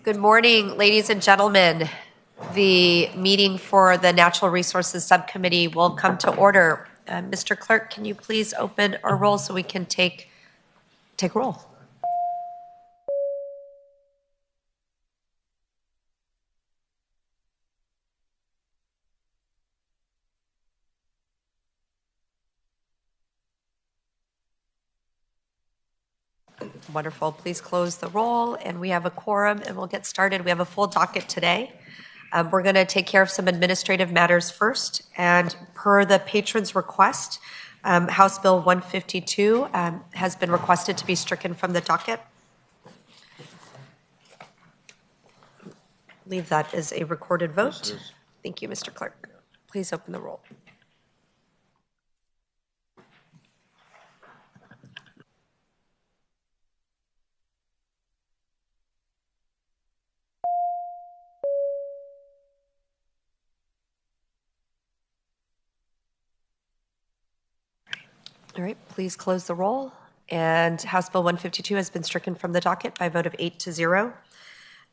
Good morning, ladies and gentlemen. The meeting for the Natural Resources Subcommittee will come to order. Mr. Clerk, can you please open our roll so we can take roll? Wonderful. Please close the roll, and we have a quorum, and we'll get started. We have a full docket today. We're going to take care of some administrative matters first, and per the patron's request, House Bill 152 has been requested to be stricken from the docket. I believe that is a recorded vote. Thank you, Mr. Clerk. Please open the roll. All right, please close the roll. And House Bill 152 has been stricken from the docket by a vote of 8-0.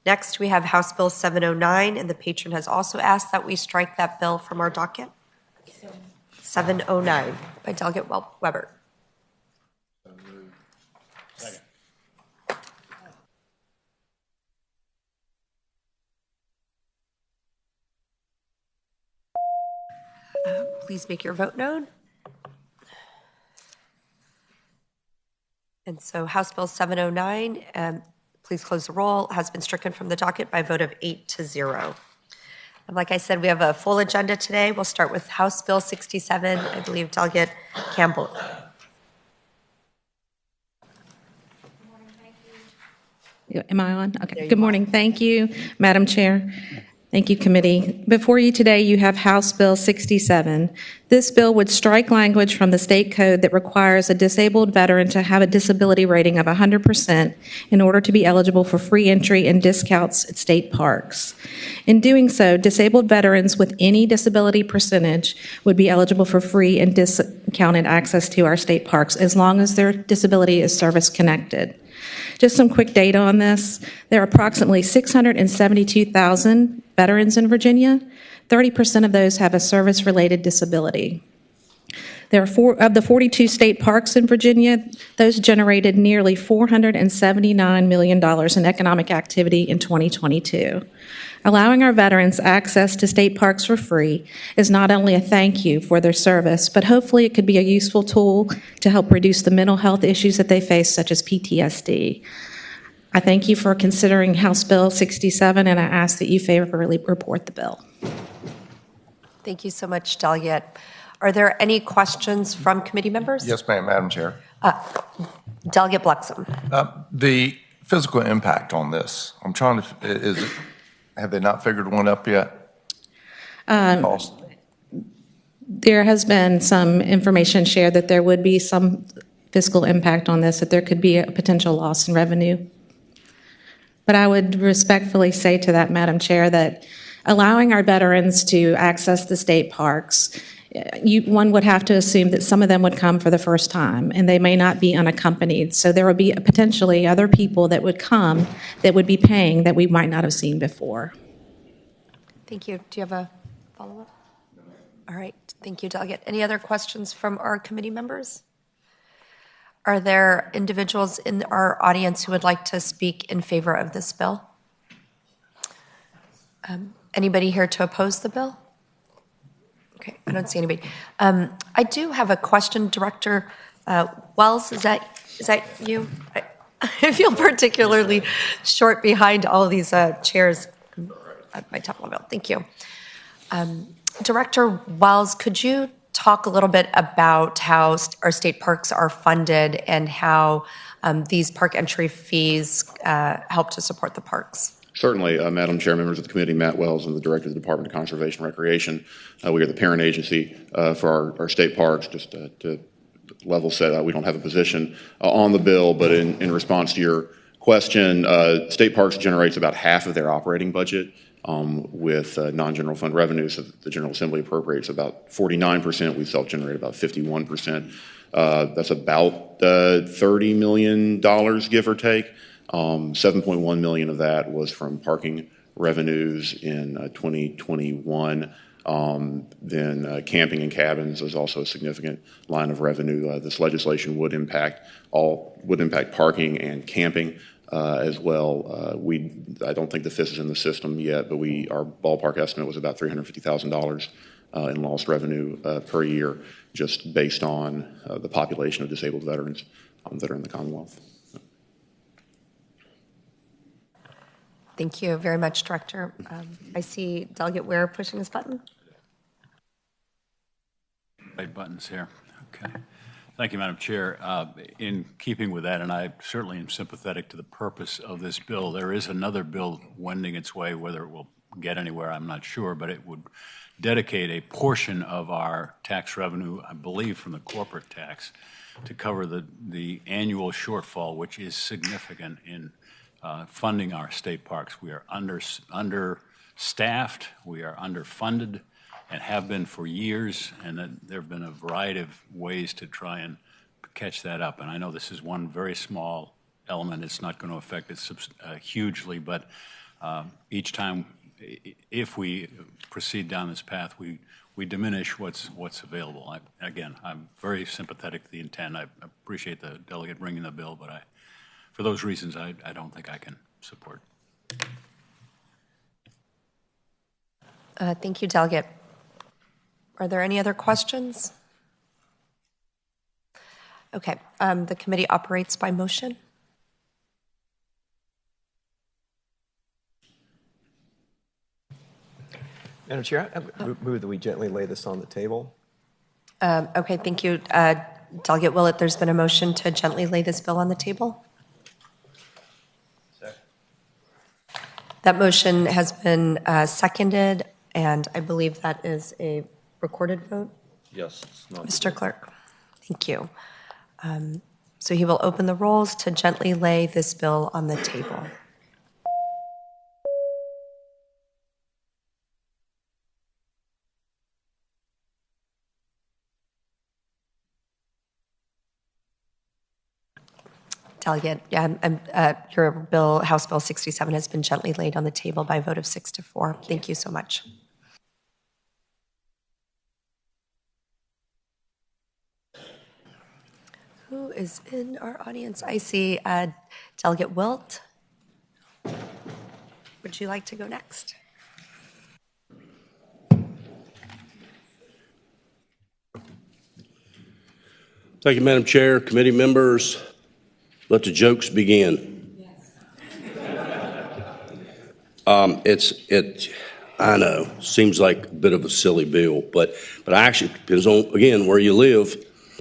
Next, we have House Bill 709, and the patron has also asked that we strike that bill from our docket. 709 by Delegate Weber. Second. Please make your vote known. And so House Bill 709, please close the roll, has been stricken from the docket by a vote of 8-0. And like I said, we have a full agenda today. We'll start with House Bill 67, I believe Delegate Campbell. Good morning, thank you. Am I on? Okay. Good morning. Thank you, Madam Chair. Thank you, committee. Before you today, you have House Bill 67. This bill would strike language from the state code that requires a disabled veteran to have a disability rating of 100% in order to be eligible for free entry and discounts at state parks. In doing so, disabled veterans with any disability percentage would be eligible for free and discounted access to our state parks as long as their disability is service-connected. Just some quick data on this. There are approximately 672,000 veterans in Virginia. 30% of those have a service-related disability. There are of the 42 state parks in Virginia, those generated nearly $479 million in economic activity in 2022. Allowing our veterans access to state parks for free is not only a thank you for their service, but hopefully it could be a useful tool to help reduce the mental health issues that they face, such as PTSD. I thank you for considering House Bill 67, and I ask that you favorably report the bill. Thank you so much, Delegate. Are there any questions from committee members? Yes, ma'am, Madam Chair. Delegate Bluxham. The physical impact on this, I'm trying to, have they not figured one up yet? Cost. There has been some information shared that there would be some fiscal impact on this, that there could be a potential loss in revenue. But I would respectfully say to that, Madam Chair, that allowing our veterans to access the state parks, one would have to assume that some of them would come for the first time, and they may not be unaccompanied. So there would be potentially other people that would come that would be paying that we might not have seen before. Thank you. Do you have a follow-up? All right. Thank you, Delegate. Any other questions from our committee members? Are there individuals in our audience who would like to speak in favor of this bill? Anybody here to oppose the bill? Okay, I don't see anybody. I do have a question, Director Wells. Is that you? I feel particularly short behind all of these chairs at my top level. Thank you. Director Wells, could you talk a little bit about how our state parks are funded and how these park entry fees help to support the parks? Certainly, Madam Chair, members of the committee, Matt Wells, and the Director of the Department of Conservation and Recreation. We are the parent agency for our state parks. Just to level set, we don't have a position on the bill, but in response to your question, state parks generates about half of their operating budget with non-general fund revenues. So the General Assembly appropriates about 49%. We self-generate about 51%. That's about $30 million, give or take. 7.1 million of that was from parking revenues in 2021. Then camping and cabins is also a significant line of revenue. This legislation would impact parking and camping as well. I don't think the FIS is in the system yet, but our ballpark estimate was about $350,000 in lost revenue per year, just based on the population of disabled veterans that are in the Commonwealth. Thank you very much, Director. I see Delegate Ware pushing his button. Right buttons here. Okay. Thank you, Madam Chair. In keeping with that, and I certainly am sympathetic to the purpose of this bill, there is another bill wending its way. Whether it will get anywhere, I'm not sure, but it would dedicate a portion of our tax revenue, I believe from the corporate tax, to cover the annual shortfall, which is significant in funding our state parks. We are understaffed, we are underfunded, and have been for years, and there have been a variety of ways to try and catch that up. And I know this is one very small element. It's not going to affect it hugely, but each time, if we proceed down this path, we diminish what's available. Again, I'm very sympathetic to the intent. I appreciate the delegate bringing the bill, but for those reasons, I don't think I can support. Thank you, Delegate. Are there any other questions? Okay, the committee operates by motion. Madam Chair, I move that we gently lay this on the table. Okay, thank you. Delegate Willett, there's been a motion to gently lay this bill on the table. Second. That motion has been seconded, and I believe that is a recorded vote? Yes. It's not Mr. Clerk, thank you. So he will open the rolls to gently lay this bill on the table. Delegate, your bill, House Bill 67, has been gently laid on the table by a vote of 6-4. Thank you so much. Who is in our audience? I see Delegate Wilt. Would you like to go next? Thank you, Madam Chair, committee members. Let the jokes begin. Yes. I know, seems like a bit of a silly bill, but actually depends on, again, where you live.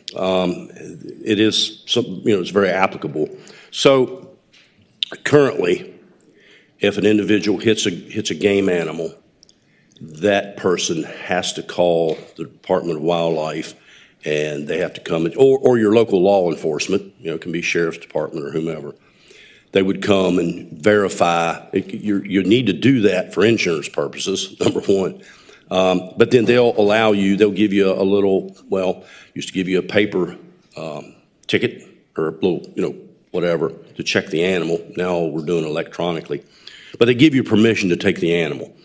It is, it's very applicable. So currently, if an individual hits a game animal, that person has to call the Department of Wildlife, and they have to come, or your local law enforcement, it can be sheriff's department or whomever. They would come and verify. You need to do that for insurance purposes, number one. But then they'll give you a little, used to give you a paper ticket or a little, whatever, to check the animal. Now we're doing it electronically. But they give you permission to take the animal.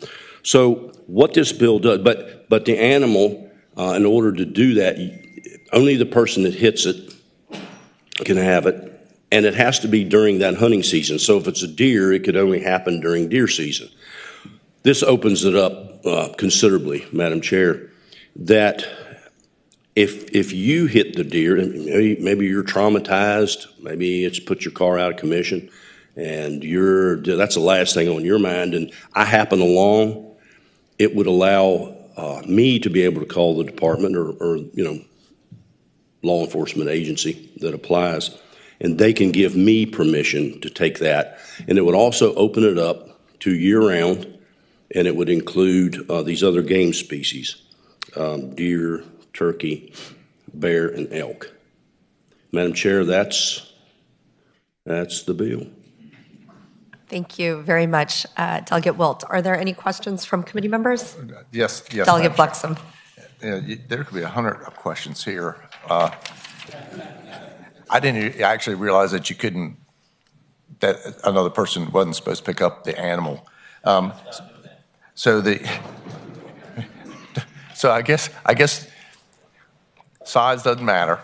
So what this bill does, but the animal, in order to do that, only the person that hits it can have it. And it has to be during that hunting season. So if it's a deer, it could only happen during deer season. This opens it up considerably, Madam Chair, that if you hit the deer, maybe you're traumatized, maybe it's put your car out of commission, and that's the last thing on your mind, and I happen along, it would allow me to be able to call the department or law enforcement agency that applies, and they can give me permission to take that. And it would also open it up to year-round, and it would include these other game species, deer, turkey, bear, and elk. Madam Chair, that's the bill. Thank you very much, Delegate Wilt. Are there any questions from committee members? Yes. Delegate Bluxham. There could be 100 questions here. I didn't actually realize that you couldn't that another person wasn't supposed to pick up the animal. So I guess size doesn't matter.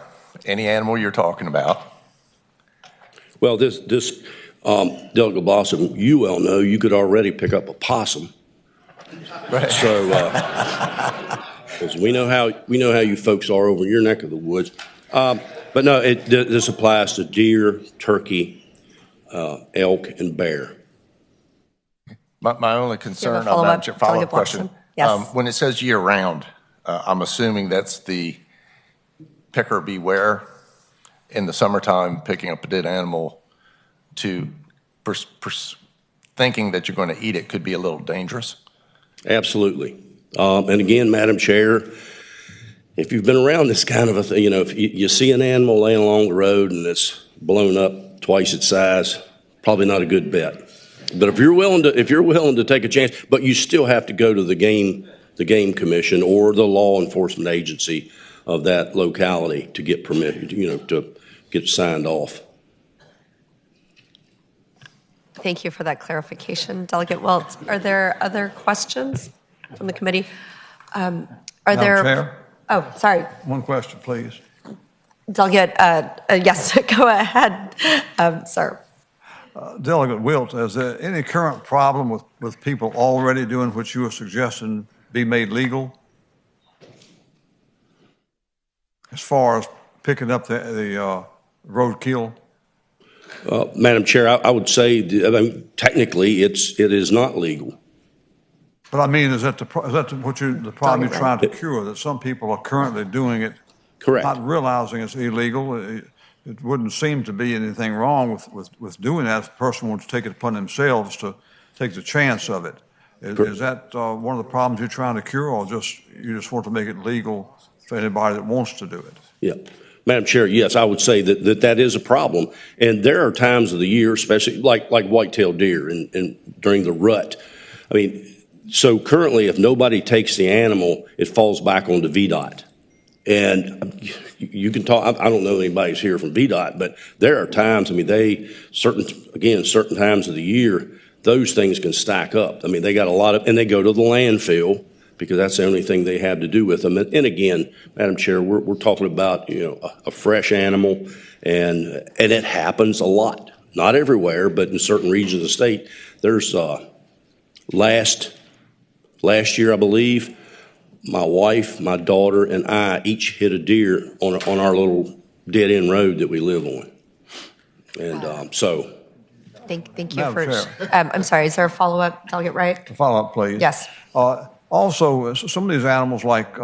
Any animal you're talking about. Well, Delegate Blossom, you well know you could already pick up a possum. Right. So, 'cause we know how you folks are over your neck of the woods. But no, this applies to deer, turkey, elk, and bear. My only concern, follow-up, follow-up Delegate question. Blossom? Yes. When it says year-round, I'm assuming that's the picker beware in the summertime, picking up a dead animal to thinking that you're going to eat it could be a little dangerous. Absolutely. And again, Madam Chair, if you've been around this kind of a thing, if you see an animal laying along the road and it's blown up twice its size, probably not a good bet. But if you're willing to take a chance, but you still have to go to the game commission or the law enforcement agency of that locality to get permission, to get signed off. Thank you for that clarification. Delegate Welch, are there other questions from the committee? Madam Chair? Oh, sorry. One question, please. Delegate, yes, go ahead, sir. Delegate Wilt, is there any current problem with people already doing what you are suggesting be made legal? As far as picking up the roadkill? Madam Chair, I would say, technically, it is not legal. But I mean, is that the problem you're trying to cure? That some people are currently doing it, Correct. not realizing it's illegal. It wouldn't seem to be anything wrong with doing that if the person wants to take it upon themselves to take the chance of it. Is that one of the problems you're trying to cure, or you just want to make it legal for anybody that wants to do it? Yeah. Madam Chair, yes, I would say that is a problem. And there are times of the year, especially like white-tailed deer and during the rut. I mean, so currently, if nobody takes the animal, it falls back onto VDOT. And you can talk, I don't know anybody's here from VDOT, but there are times, certain times of the year, those things can stack up. I mean, they got a lot of, and they go to the landfill because that's the only thing they have to do with them. And again, Madam Chair, we're talking about, a fresh animal, and it happens a lot. Not everywhere, but in certain regions of the state. There's, last year, I believe, my wife, my daughter, and I each hit a deer on our little dead-end road that we live on. And so. Thank you Madam for, Chair. I'm sorry, is there a follow-up, Delegate Wright? Follow up, please. Yes. Also, some of these animals like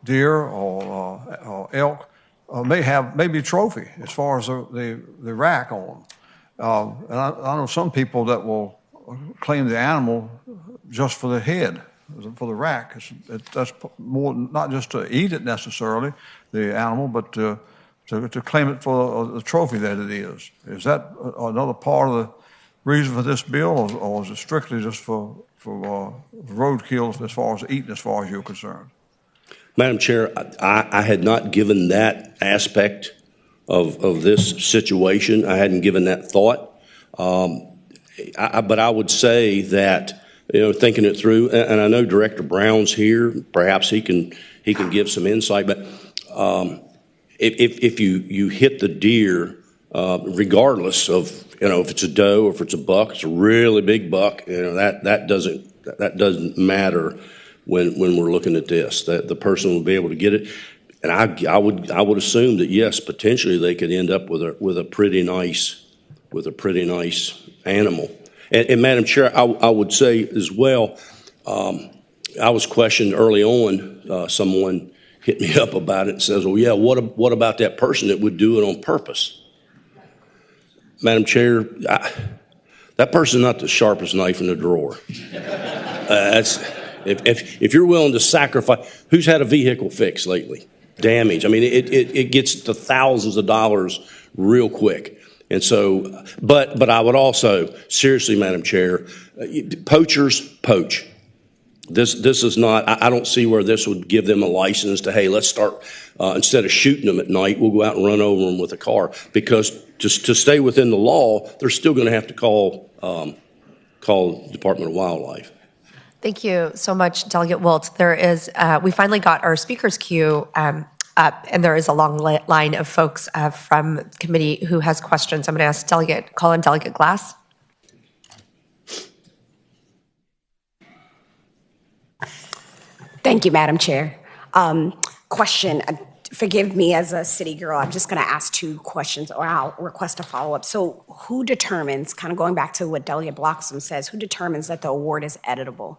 deer or elk may be trophy as far as the rack on them. And I know some people that will claim the animal just for the head, for the rack. That's more not just to eat it necessarily, the animal, but to claim it for the trophy that it is. Is that another part of the reason for this bill, or is it strictly just for roadkill as far as eating, as far as you're concerned? Madam Chair, I had not given that aspect of this situation. I hadn't given that thought. But I would say that, thinking it through, and I know Director Brown's here, perhaps he can give some insight, but if you hit the deer, regardless of, if it's a doe or if it's a buck, it's a really big buck, that doesn't matter when we're looking at this, that the person will be able to get it. And I would assume that, yes, potentially they could end up with a pretty nice animal. And Madam Chair, I would say as well, I was questioned early on. Someone hit me up about it and says, well, yeah, what about that person that would do it on purpose? Madam Chair, that person's not the sharpest knife in the drawer. If you're willing to sacrifice, who's had a vehicle fixed lately? Damage. I mean, it gets to thousands of dollars real quick. And so, but I would also, seriously, Madam Chair, poachers poach. This is not, I don't see where this would give them a license to, hey, let's start, instead of shooting them at night, we'll go out and run over them with a car. Because to stay within the law, they're still going to have to call the Department of Wildlife. Thank you so much, Delegate Wilt. There is, we finally got our speakers queue up, and there is a long line of folks from the committee who has questions. I'm going to ask call on Delegate Glass. Thank you, Madam Chair. Question, forgive me as a city girl, I'm just going to ask two questions, or I'll request a follow-up. So who determines, kind of going back to what Delegate Bloxham says, who determines that the award is editable?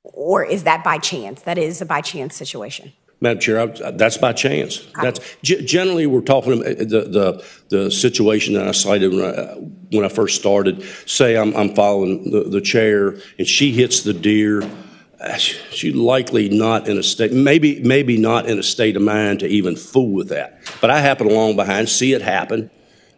Or is that by chance? That is a by chance situation? Madam Chair, that's by chance. That's generally we're talking about the situation that I cited when I first started. Say I'm following the chair and she hits the deer. She's likely not in a state, maybe not in a state of mind to even fool with that. But I happen along behind, see it happen,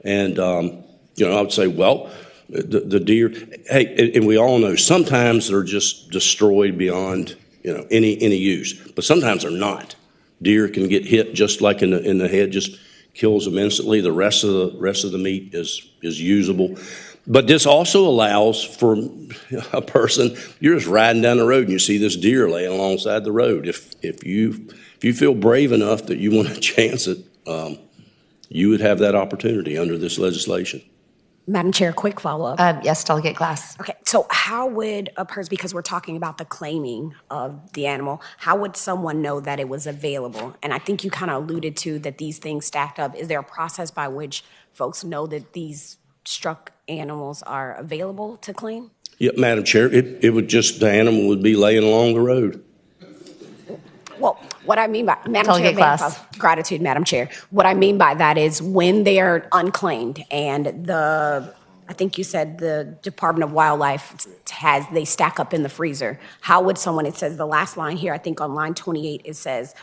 and I would say, well, the deer. Hey, and we all know sometimes they're just destroyed beyond any use, but sometimes they're not. Deer can get hit just like in the head, just kills them instantly. The rest of the meat is usable. But this also allows for a person, you're just riding down the road and you see this deer laying alongside the road. If you feel brave enough that you want to chance it, you would have that opportunity under this legislation. Madam Chair, quick follow-up. Yes, Delegate Glass. Okay, so how would a person, because we're talking about the claiming of the animal, how would someone know that it was available? And I think you kind of alluded to that these things stacked up. Is there a process by which folks know that these struck animals are available to claim? Yeah, Madam Chair, it would just, the animal would be laying along the road. Well, what I mean by, Madam Chair, gratitude, Madam Chair. What I mean by that is when they are unclaimed and I think you said the Department of Wildlife they stack up in the freezer. How would someone, it says the last line here, I think on line 28, it says,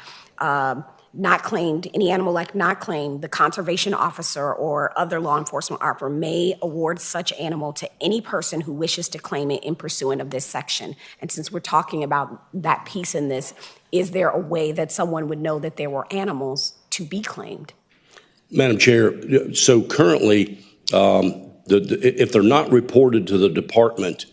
not claimed, any animal like not claimed, the conservation officer or other law enforcement officer may award such animal to any person who wishes to claim it in pursuant of this section. And since we're talking about that piece in this, is there a way that someone would know that there were animals to be claimed? Madam Chair, so currently, if they're not reported to the department,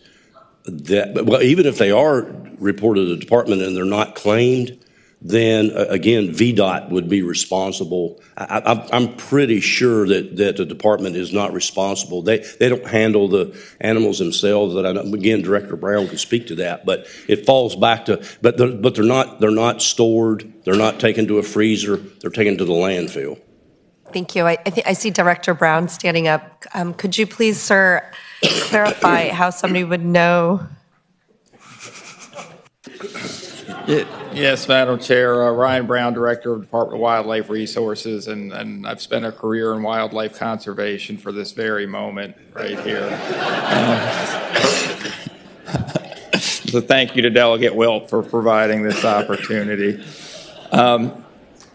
even if they are reported to the department and they're not claimed, then again, VDOT would be responsible. I'm pretty sure that the department is not responsible. They don't handle the animals themselves. That I know. Again, Director Brown can speak to that, but it falls back to. But they're not stored. They're not taken to a freezer. They're taken to the landfill. Thank you. I see Director Brown standing up. Could you please, sir, clarify how somebody would know? Yes, Madam Chair. Ryan Brown, Director of Department of Wildlife Resources, and I've spent a career in wildlife conservation for this very moment right here. So thank you to Delegate Wilt for providing this opportunity.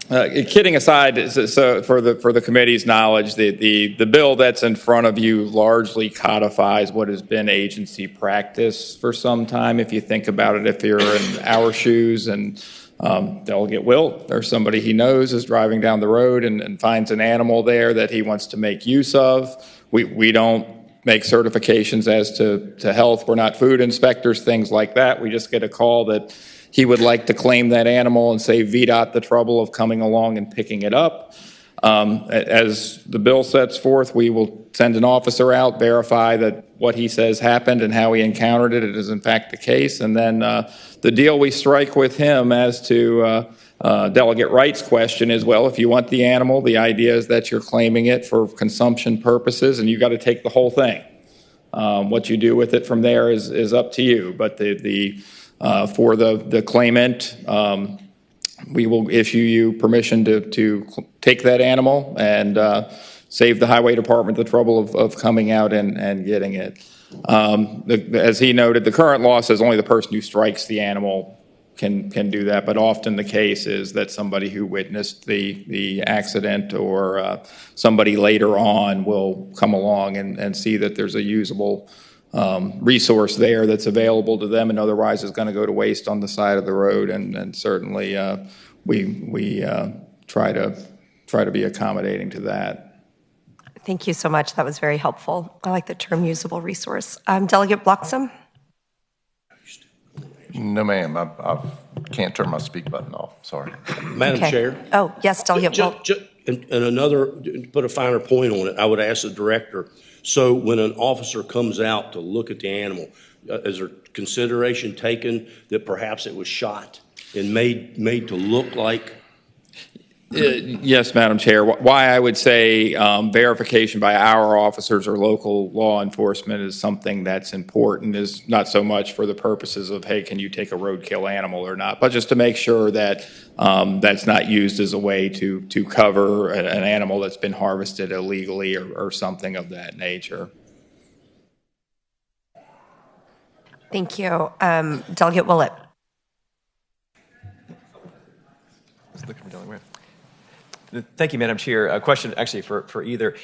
Kidding aside, so for the committee's knowledge, the bill that's in front of you largely codifies what has been agency practice for some time. If you think about it, if you're in our shoes and Delegate Wilt or somebody he knows is driving down the road and finds an animal there that he wants to make use of, we don't make certifications as to health. We're not food inspectors, things like that. We just get a call that he would like to claim that animal and save VDOT the trouble of coming along and picking it up. As the bill sets forth, we will send an officer out, verify that what he says happened and how he encountered it is in fact the case, and then the deal we strike with him as to Delegate Wright's question is, well, if you want the animal, the idea is that you're claiming it for consumption purposes, and you've got to take the whole thing. What you do with it from there is up to you, but for the claimant, we will issue you permission to take that animal and save the highway department the trouble of coming out and getting it. As he noted, the current law says only the person who strikes the animal can do that, but often the case is that somebody who witnessed the accident or somebody later on will come along and see that there's a usable resource there that's available to them and otherwise is going to go to waste on the side of the road. And certainly we try to be accommodating to that. Thank you so much. That was very helpful. I like the term usable resource. Delegate Bloxham? No, ma'am. I can't turn my speak button off. Sorry. Madam Okay. Chair. Oh, yes, Delegate Walt. And another, to put a finer point on it, I would ask the director, so when an officer comes out to look at the animal, is there consideration taken that perhaps it was shot and made to look like? Yes, Madam Chair. Why I would say verification by our officers or local law enforcement is something that's important is not so much for the purposes of, hey, can you take a roadkill animal or not, but just to make sure that that's not used as a way to cover an animal that's been harvested illegally or something of that nature. Thank you. Delegate Willett. Thank you, Madam Chair. A question actually for either.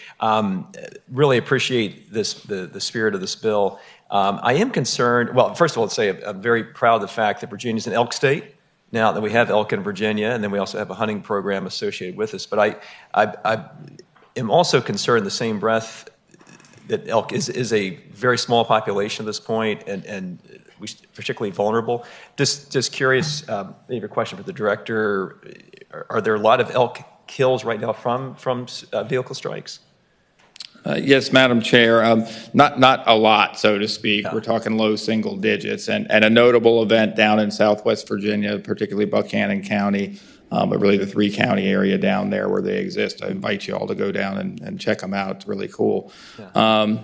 Really appreciate the spirit of this bill. I am concerned, well, first of all, let's say I'm very proud of the fact that Virginia is an elk state. Now that we have elk in Virginia, and then we also have a hunting program associated with this. But I am also concerned in the same breath that elk is a very small population at this point, and we particularly vulnerable. Just curious, maybe a question for the director. Are there a lot of elk kills right now from vehicle strikes? Yes, Madam Chair. Not a lot, so to speak. We're talking low single digits. And a notable event down in Southwest Virginia, particularly Buchanan County, but really the 3-county area down there where they exist. I invite you all to go down and check them out. It's really cool. Yeah.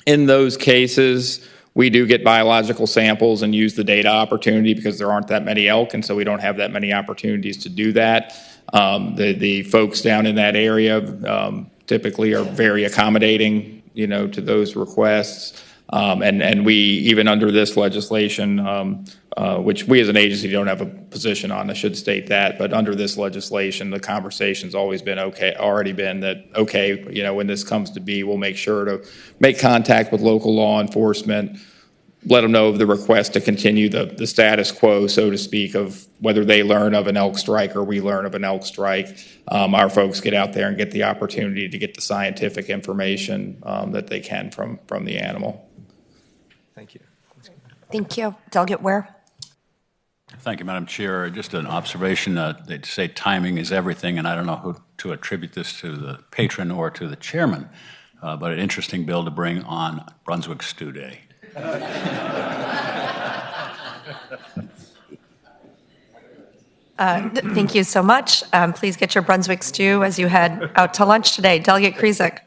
In those cases, we do get biological samples and use the data opportunity because there aren't that many elk, and so we don't have that many opportunities to do that. The folks down in that area typically are very accommodating, to those requests. And we, even under this legislation, which we as an agency don't have a position on, I should state that, but under this legislation, the conversation's always been already been that, when this comes to be, we'll make sure to make contact with local law enforcement, let them know of the request to continue the status quo, so to speak, of whether they learn of an elk strike or we learn of an elk strike. Our folks get out there and get the opportunity to get the scientific information that they can from the animal. Thank you. Thank you. Delegate Ware. Thank you, Madam Chair. Just an observation. They say timing is everything, and I don't know who to attribute this to, the patron or to the chairman, but an interesting bill to bring on Brunswick Stew Day. Thank you so much. Please get your Brunswick stew as you head out to lunch today. Delegate Krizek.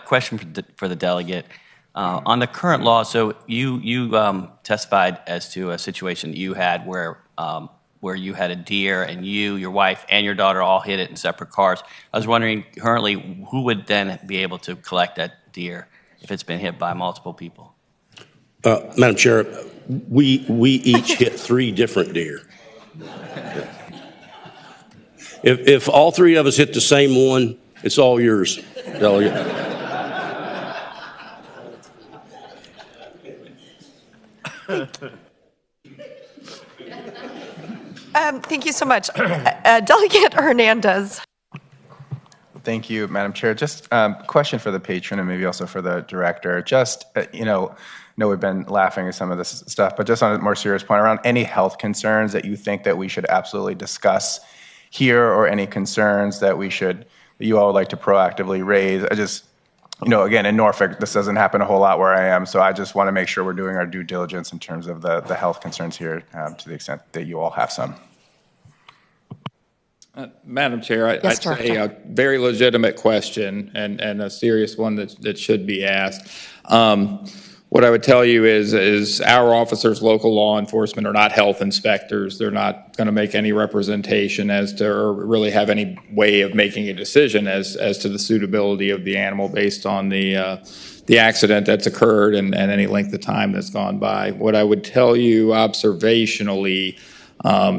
Question for the delegate. On the current law, so you testified as to a situation that you had where you had a deer and you, your wife, and your daughter all hit it in separate cars. I was wondering currently who would then be able to collect that deer if it's been hit by multiple people? Madam Chair, we each hit 3 different deer. If all 3 of us hit the same one, it's all yours, Delegate. Thank you so much. Delegate Hernandez. Thank you, Madam Chair. Just a question for the patron and maybe also for the director. Just, know we've been laughing at some of this stuff, but just on a more serious point around any health concerns that you think that we should absolutely discuss here or any concerns that you all would like to proactively raise. I just, again, in Norfolk, this doesn't happen a whole lot where I am, so I just want to make sure we're doing our due diligence in terms of the health concerns here to the extent that you all have some. Madam Chair, I'd say a very legitimate question and a serious one that should be asked. What I would tell you is our officers, local law enforcement, are not health inspectors. They're not going to make any representation as to, or really have any way of making a decision as to the suitability of the animal based on the accident that's occurred and any length of time that's gone by. What I would tell you observationally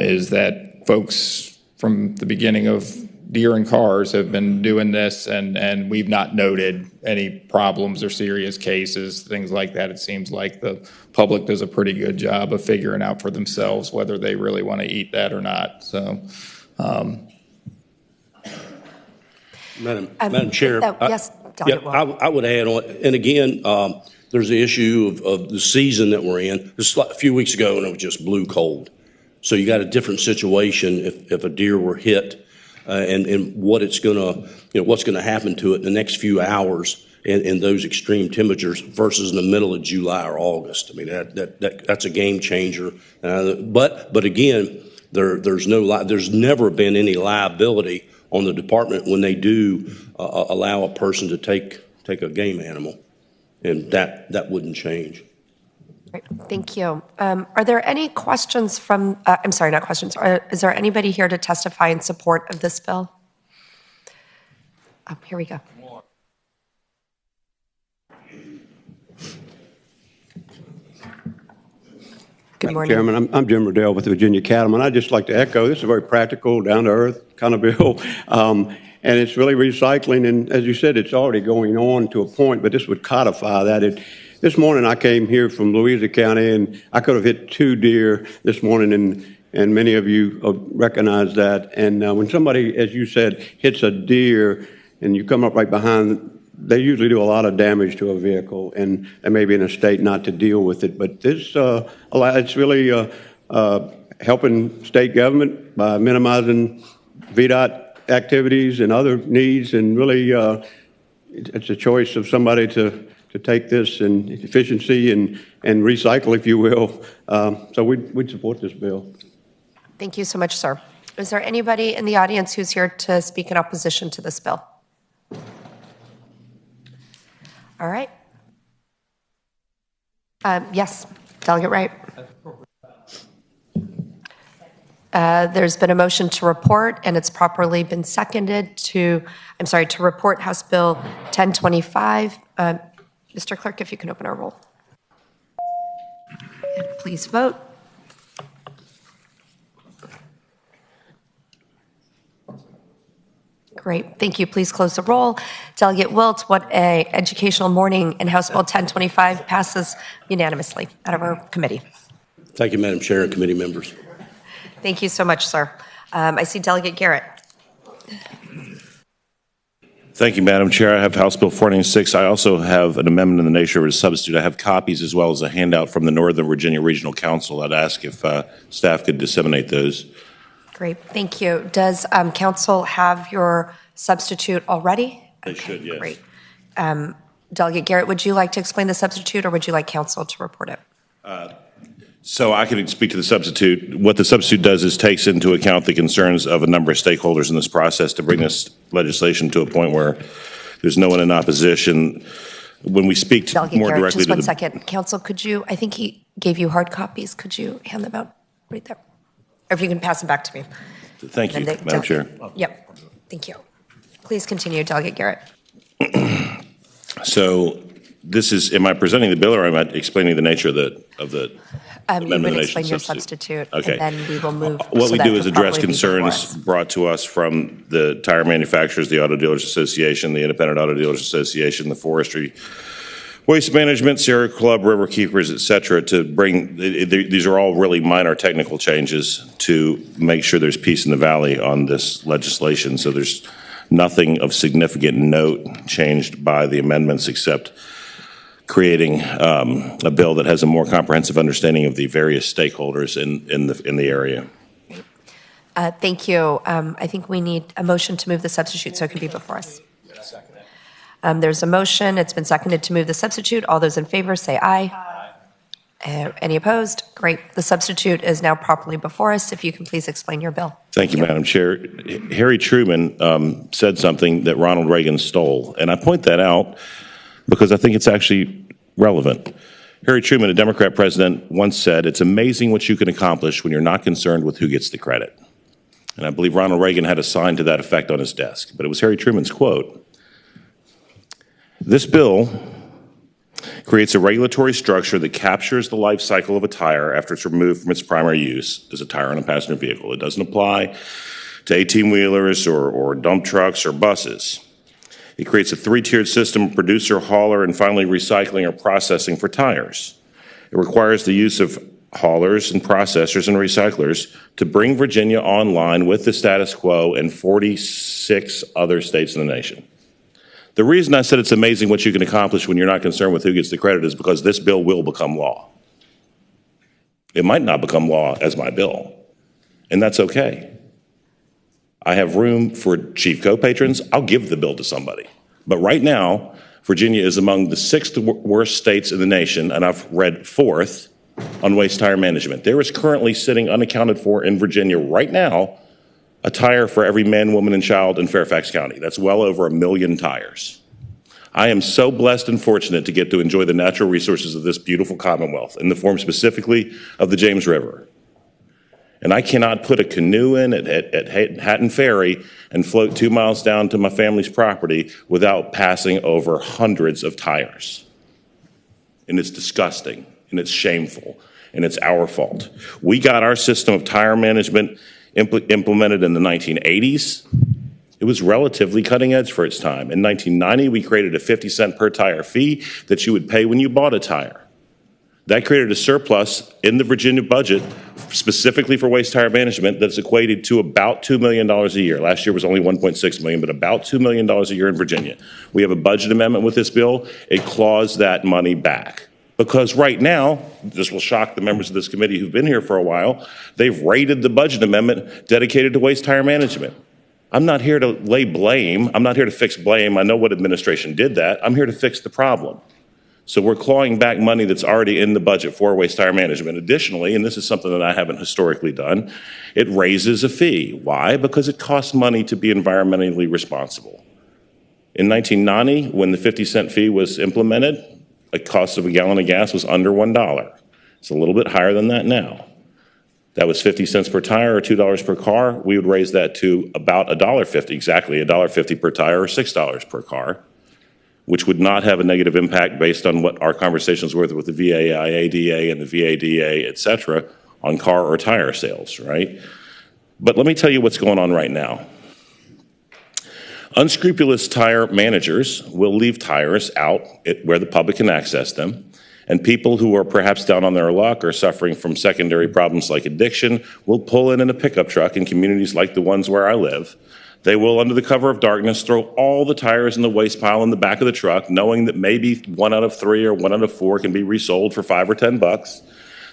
is that folks from the beginning of deer in cars have been doing this, and we've not noted any problems or serious cases, things like that. It seems like the public does a pretty good job of figuring out for themselves whether they really want to eat that or not. So, Madam Chair. Yes, Delegate Wall. I would add on, and again, there's the issue of the season that we're in. This a few weeks ago, and it was just blue cold. So you got a different situation if a deer were hit, and what it's what's gonna happen to it in the next few hours in those extreme temperatures versus in the middle of July or August. I mean that's a game changer. But again, there's never been any liability on the department when they do allow a person to take a game animal, and that wouldn't change. Great. Thank you. Are there any questions from, I'm sorry, not questions. Is there anybody here to testify in support of this bill? Here we go. Good morning. Chairman, I'm Jim Riddell with the Virginia Cattlemen. I'd just like to echo, this is a very practical, down-to-earth kind of bill. And it's really recycling, and as you said, it's already going on to a point, but this would codify that. This morning I came here from Louisa County, and I could have hit 2 deer this morning, and many of you recognize that. And when somebody, as you said, hits a deer, and you come up right behind, they usually do a lot of damage to a vehicle, and they may be in a state not to deal with it. But this, it's really helping state government by minimizing VDOT activities and other needs, and really it's a choice of somebody to take this and efficiency and recycle, if you will. So we'd support this bill. Thank you so much, sir. Is there anybody in the audience who's here to speak in opposition to this bill? All right. Yes, Delegate Wright. There's been a motion to report, and it's properly been seconded to report House Bill 1025. Mr. Clerk, if you can open our roll. And please vote. Great, thank you. Please close the roll. Delegate Wilt, what a educational morning, and House Bill 1025 passes unanimously out of our committee. Thank you, Madam Chair and committee members. Thank you so much, sir. I see Delegate Garrett. Thank you, Madam Chair. I have House Bill 496. I also have an amendment in the nature of a substitute. I have copies as well as a handout from the Northern Virginia Regional Council. I'd ask if staff could disseminate those. Great, thank you. Does council have your substitute already? They should, yes. Great. Delegate Garrett, would you like to explain the substitute, or would you like council to report it? So I can speak to the substitute. What the substitute does is takes into account the concerns of a number of stakeholders in this process to bring this legislation to a point where there's no one in opposition. When we speak to Delegate more Garrett, directly just to one the second. Council, could you, I think he gave you hard copies. Could you hand them out right there? Or if you can pass them back to me. Thank you, Madam Chair. Yep, thank you. Please continue, Delegate Garrett. So this is, am I presenting the bill, or am I explaining the nature of the You would explain your substitute, Okay. and then we will move. What so we that do is could address probably be before concerns us. brought to us from the tire manufacturers, the Auto Dealers Association, the Independent Auto Dealers Association, the Forestry Waste Management, Sierra Club, River Keepers, et cetera, to bring, these are all really minor technical changes to make sure there's peace in the valley on this legislation. So there's nothing of significant note changed by the amendments except creating a bill that has a more comprehensive understanding of the various stakeholders in the area. Thank you. I think we need a motion to move the substitute so it can be before us. There's a motion. It's been seconded to move the substitute. All those in favor say aye. Any opposed? Great. The substitute is now properly before us. If you can please explain your bill. Thank you, Madam Chair. Harry Truman said something that Ronald Reagan stole, and I point that out because I think it's actually relevant. Harry Truman, a Democrat president, once said, "It's amazing what you can accomplish when you're not concerned with who gets the credit." And I believe Ronald Reagan had a sign to that effect on his desk, but it was Harry Truman's quote. This bill creates a regulatory structure that captures the life cycle of a tire after it's removed from its primary use as a tire on a passenger vehicle. It doesn't apply to 18-wheelers or dump trucks or buses. It creates a three-tiered system of producer, hauler, and finally recycling or processing for tires. It requires the use of haulers and processors and recyclers to bring Virginia online with the status quo in 46 other states in the nation. The reason I said it's amazing what you can accomplish when you're not concerned with who gets the credit is because this bill will become law. It might not become law as my bill, and that's okay. I have room for chief co-patrons. I'll give the bill to somebody. But right now, Virginia is among the 6th worst states in the nation, and I've read 4th on waste tire management. There is currently sitting unaccounted for in Virginia right now a tire for every man, woman, and child in Fairfax County. That's well over 1 million tires. I am so blessed and fortunate to get to enjoy the natural resources of this beautiful Commonwealth in the form specifically of the James River. And I cannot put a canoe in at Hatton Ferry and float 2 miles down to my family's property without passing over hundreds of tires. And it's disgusting, and it's shameful, and it's our fault. We got our system of tire management implemented in the 1980s. It was relatively cutting edge for its time. In 1990, we created a 50-cent per tire fee that you would pay when you bought a tire. That created a surplus in the Virginia budget specifically for waste tire management that's equated to about $2 million a year. Last year was only $1.6 million, but about $2 million a year in Virginia. We have a budget amendment with this bill. It claws that money back. Because right now, this will shock the members of this committee who've been here for a while, they've raided the budget amendment dedicated to waste tire management. I'm not here to lay blame. I'm not here to fix blame. I know what administration did that. I'm here to fix the problem. So we're clawing back money that's already in the budget for waste tire management. Additionally, and this is something that I haven't historically done, it raises a fee. Why? Because it costs money to be environmentally responsible. In 1990, when the 50-cent fee was implemented, the cost of a gallon of gas was under $1. It's a little bit higher than that now. That was 50 cents per tire or $2 per car. We would raise that to about $1.50, exactly $1.50 per tire or $6 per car, which would not have a negative impact based on what our conversations were with the VAIADA and the VADA, et cetera, on car or tire sales, right? But let me tell you what's going on right now. Unscrupulous tire managers will leave tires out where the public can access them, and people who are perhaps down on their luck or suffering from secondary problems like addiction will pull in a pickup truck in communities like the ones where I live. They will, under the cover of darkness, throw all the tires in the waste pile in the back of the truck, knowing that maybe 1 out of 3 or 1 out of 4 can be resold for $5 or $10.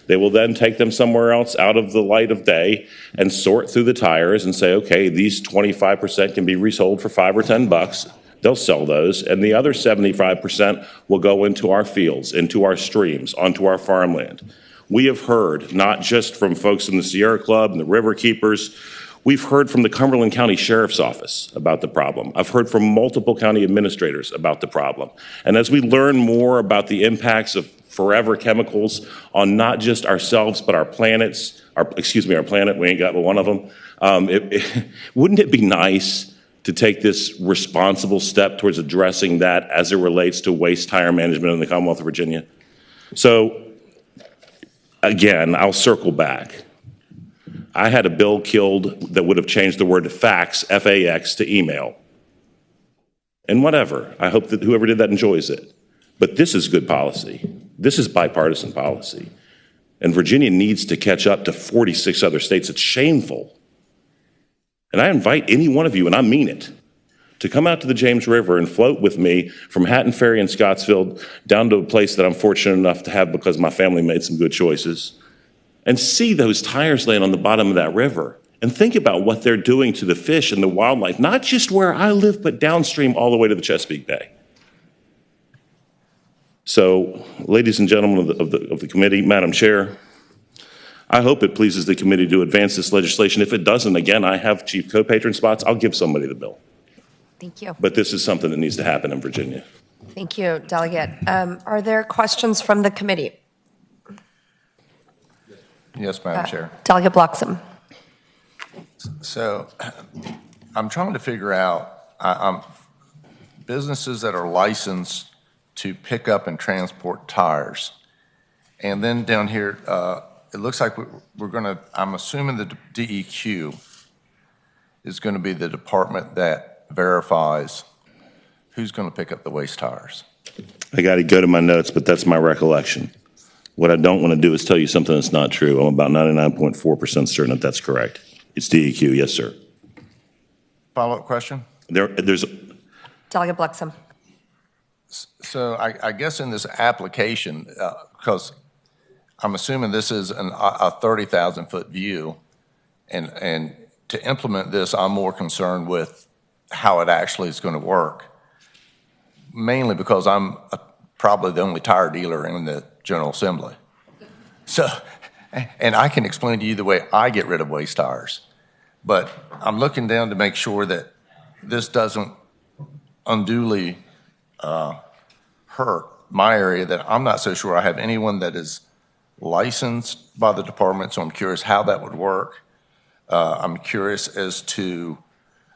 They will then take them somewhere else out of the light of day and sort through the tires and say, okay, these 25% can be resold for $5 or $10. They'll sell those, and the other 75% will go into our fields, into our streams, onto our farmland. We have heard, not just from folks in the Sierra Club and the River Keepers, we've heard from the Cumberland County Sheriff's Office about the problem. I've heard from multiple county administrators about the problem. And as we learn more about the impacts of forever chemicals on not just ourselves, but our planets, our planet, we ain't got but one of them, wouldn't it be nice to take this responsible step towards addressing that as it relates to waste tire management in the Commonwealth of Virginia? So, again, I'll circle back. I had a bill killed that would have changed the word fax, F-A-X, to email. And whatever. I hope that whoever did that enjoys it. But this is good policy. This is bipartisan policy. And Virginia needs to catch up to 46 other states. It's shameful. And I invite any one of you, and I mean it, to come out to the James River and float with me from Hatton Ferry in Scottsville down to a place that I'm fortunate enough to have because my family made some good choices, and see those tires laying on the bottom of that river, and think about what they're doing to the fish and the wildlife, not just where I live, but downstream all the way to the Chesapeake Bay. So, ladies and gentlemen of the committee, Madam Chair, I hope it pleases the committee to advance this legislation. If it doesn't, again, I have chief co-patron spots. I'll give somebody the bill. Thank you. But this is something that needs to happen in Virginia. Thank you, Delegate. Are there questions from the committee? Yes, Madam Chair. Delegate Bloxham. So I'm trying to figure out businesses that are licensed to pick up and transport tires. And then down here, it looks like we're going to, I'm assuming the DEQ is going to be the department that verifies who's going to pick up the waste tires. I got to go to my notes, but that's my recollection. What I don't want to do is tell you something that's not true. I'm about 99.4% certain that that's correct. It's DEQ, yes, sir. Follow-up question? There's Delegate Bluxham. So I guess in this application, because I'm assuming this is a 30,000-foot view, and to implement this, I'm more concerned with how it actually is going to work, mainly because I'm probably the only tire dealer in the General Assembly. So, and I can explain to you the way I get rid of waste tires, but I'm looking down to make sure that this doesn't unduly hurt my area, that I'm not so sure I have anyone that is licensed by the department, so I'm curious how that would work. I'm curious as to,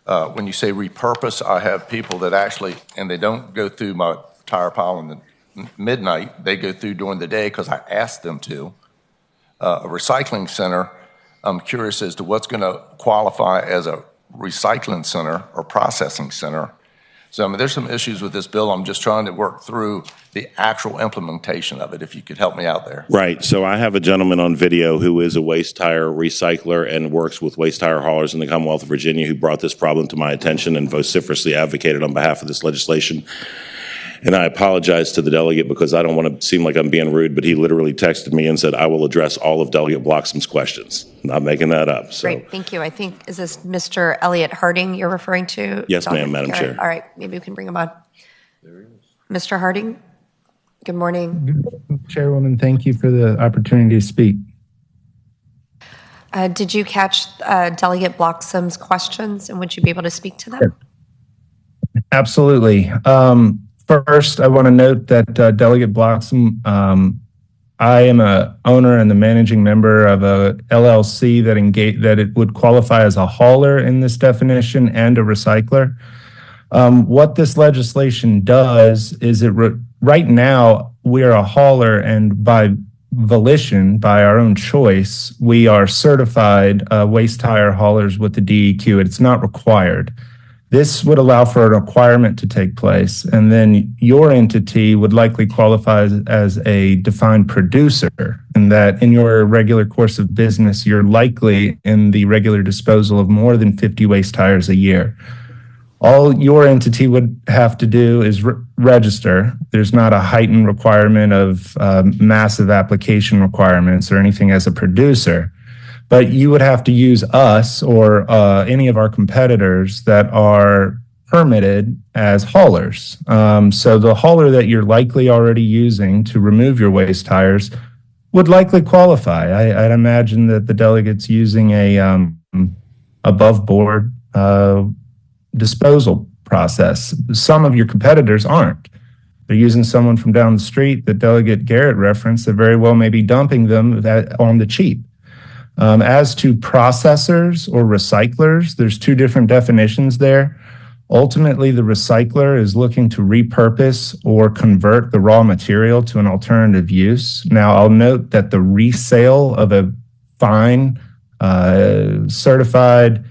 when you say repurpose, I have people that actually, and they don't go through my tire pile in the midnight, they go through during the day because I asked them to. A recycling center, I'm curious as to what's going to qualify as a recycling center or processing center. So I mean, there's some issues with this bill. I'm just trying to work through the actual implementation of it, if you could help me out there. right. So I have a gentleman on video who is a waste tire recycler and works with waste tire haulers in the Commonwealth of Virginia, who brought this problem to my attention and vociferously advocated on behalf of this legislation. And I apologize to the delegate because I don't want to seem like I'm being rude, but he literally texted me and said, I will address all of Delegate Bloxham's questions. Not making that up. So. Great, thank you. I think, is this Mr. Elliott Harding you're referring to? Yes, ma'am, Madam Chair. All right, maybe we can bring him on. Mr. Harding, good morning. Chairwoman, thank you for the opportunity to speak. Did you catch Delegate Bloxham's questions, and would you be able to speak to them? Absolutely. First, I want to note that Delegate Bloxham, I am a owner and the managing member of a LLC that it would qualify as a hauler in this definition and a recycler. What this legislation does is right now we are a hauler, and by volition, by our own choice, we are certified waste tire haulers with the DEQ. It's not required. This would allow for a requirement to take place, and then your entity would likely qualify as a defined producer, and that in your regular course of business, you're likely in the regular disposal of more than 50 waste tires a year. All your entity would have to do is register. There's not a heightened requirement of massive application requirements or anything as a producer. But you would have to use us or any of our competitors that are permitted as haulers. So the hauler that you're likely already using to remove your waste tires would likely qualify. I'd imagine that the delegate's using a above board disposal process. Some of your competitors aren't. They're using someone from down the street that Delegate Garrett referenced that very well may be dumping them on the cheap. As to processors or recyclers, there's two different definitions there. Ultimately, the recycler is looking to repurpose or convert the raw material to an alternative use. Now, I'll note that the resale of a fine, certified,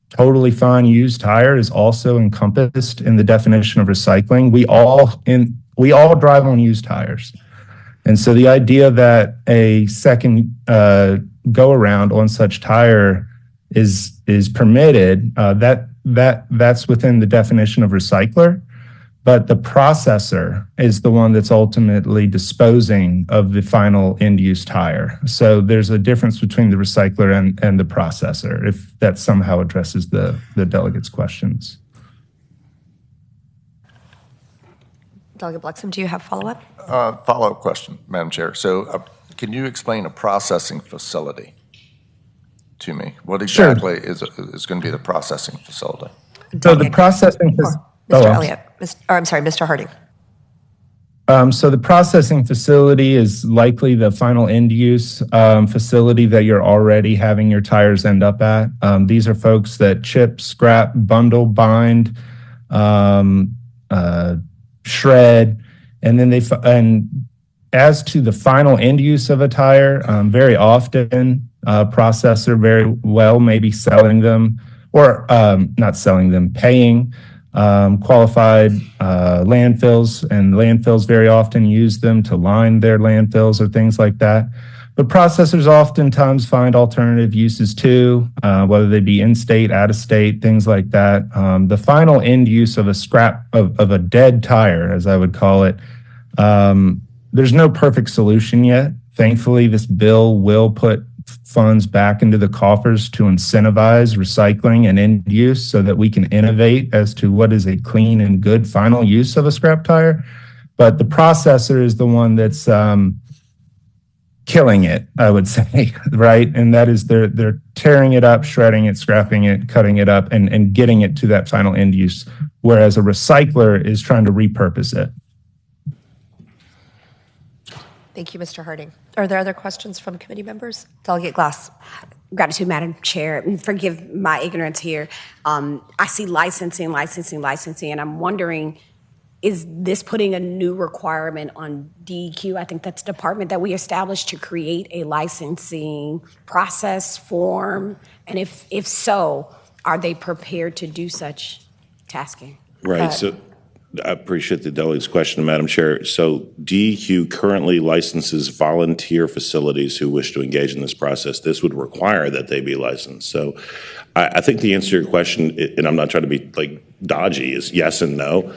totally fine used tire is also encompassed in the definition of recycling. We all drive on used tires. And so the idea that a second go around on such tire is permitted, that's within the definition of recycler, but the processor is the one that's ultimately disposing of the final end-use tire. So there's a difference between the recycler and the processor, if that somehow addresses the delegate's questions. Delegate Bluxham, do you have follow-up? Follow-up question, Madam Chair. So can you explain a processing facility to me? What exactly is going to be the processing facility? So the processing facility. Mr. Elliott, I'm sorry, Mr. Harding. So the processing facility is likely the final end-use facility that you're already having your tires end up at. These are folks that chip, scrap, bundle, bind, shred, and then and as to the final end use of a tire, very often a processor very well may be selling them or not selling them, paying qualified landfills, and landfills very often use them to line their landfills or things like that. But processors oftentimes find alternative uses too, whether they be in-state, out-of-state, things like that. The final end use of a scrap of a dead tire, as I would call it, there's no perfect solution yet. Thankfully, this bill will put funds back into the coffers to incentivize recycling and end use so that we can innovate as to what is a clean and good final use of a scrap tire. But the processor is the one that's killing it, I would say, right? And that is they're tearing it up, shredding it, scrapping it, cutting it up, and getting it to that final end use, whereas a recycler is trying to repurpose it. Thank you, Mr. Harding. Are there other questions from committee members? Delegate Glass. Gratitude, Madam Chair. And forgive my ignorance here. I see licensing, and I'm wondering, is this putting a new requirement on DEQ? I think that's a department that we established to create a licensing process, form, and if so, are they prepared to do such tasking? Right. So I appreciate the delegate's question, Madam Chair. So DEQ currently licenses volunteer facilities who wish to engage in this process. This would require that they be licensed. So I think the answer to your question, and I'm not trying to be like dodgy, is yes and no.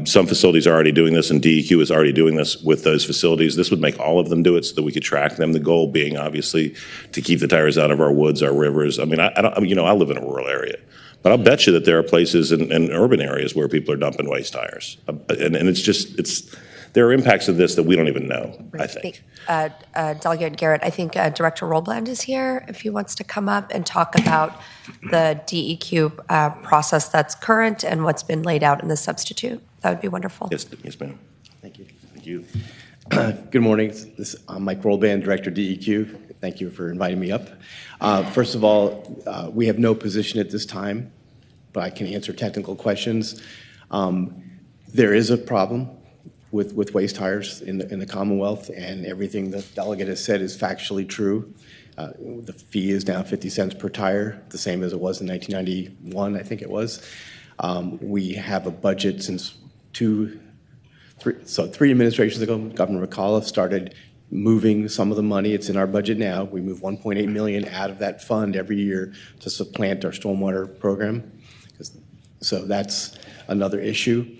Some facilities are already doing this, and DEQ is already doing this with those facilities. This would make all of them do it so that we could track them. The goal being, obviously, to keep the tires out of our woods, our rivers. I mean, I live in a rural area, but I'll bet you that there are places in urban areas where people are dumping waste tires, and there are impacts of this that we don't even know. I think. Delegate Garrett, I think Director Rollbland is here if he wants to come up and talk about the DEQ process that's current and what's been laid out in the substitute. That would be wonderful. Yes, ma'am. Thank you. Thank you. Good morning. I'm Mike Rollband, Director DEQ. Thank you for inviting me up. First of all, we have no position at this time, but I can answer technical questions. There is a problem with waste tires in the Commonwealth, and everything the delegate has said is factually true. The fee is now 50 cents per tire, the same as it was in 1991, I think it was. We have a budget since three administrations ago. Governor McAuliffe started moving some of the money. It's in our budget now. We move $1.8 million out of that fund every year to supplant our stormwater program. So that's another issue.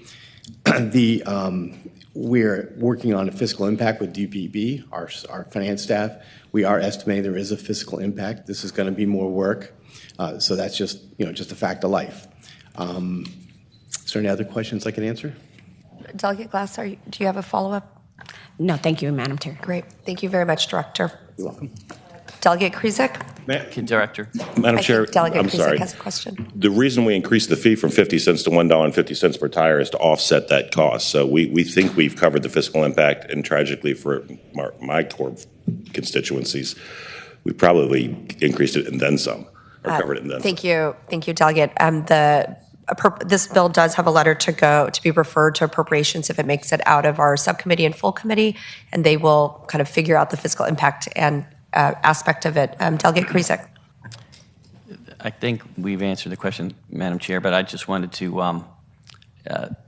We're working on a fiscal impact with DPB, our finance staff. We are estimating there is a fiscal impact. This is going to be more work. So that's just a fact of life. Is there any other questions I can answer? Delegate Glass, do you have a follow-up? No, thank you, Madam Chair. Great. Thank you very much, Director. You're welcome. Delegate Krizek? Director. Madam Chair, Delegate I'm Krizek sorry. has a question. The reason we increased the fee from 50 cents to $1.50 per tire is to offset that cost. So we think we've covered the fiscal impact, and tragically for my core constituencies, we probably increased it and then some, or covered it and then some. Thank you, Delegate. This bill does have a letter to be referred to appropriations if it makes it out of our subcommittee and full committee, and they will kind of figure out the fiscal impact and aspect of it. Delegate Krizek. I think we've answered the question, Madam Chair, but I just wanted to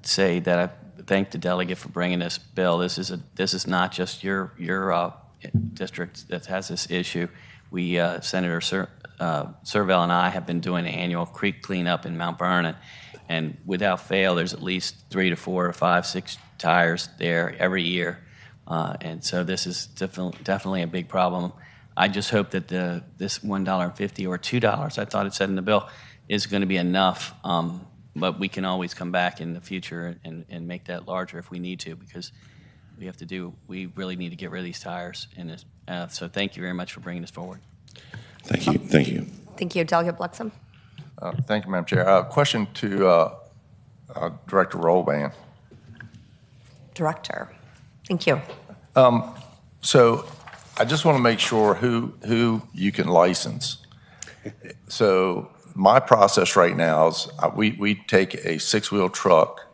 say that I thank the delegate for bringing this bill. This is not just your district that has this issue. Senator Servell and I have been doing an annual creek cleanup in Mount Vernon, and without fail, there's at least 3 to 4 or 5, 6 tires there every year, and so this is definitely a big problem. I just hope that this $1.50 or $2, I thought it said in the bill, is going to be enough. But we can always come back in the future and make that larger if we need to, because we really need to get rid of these tires. So thank you very much for bringing this forward. Thank you. Thank you. Thank you. Delegate Bluxham. Thank you, Madam Chair. Question to Director Rollband. Director. Thank you. So I just want to make sure who you can license. So my process right now is we take a 6-wheel truck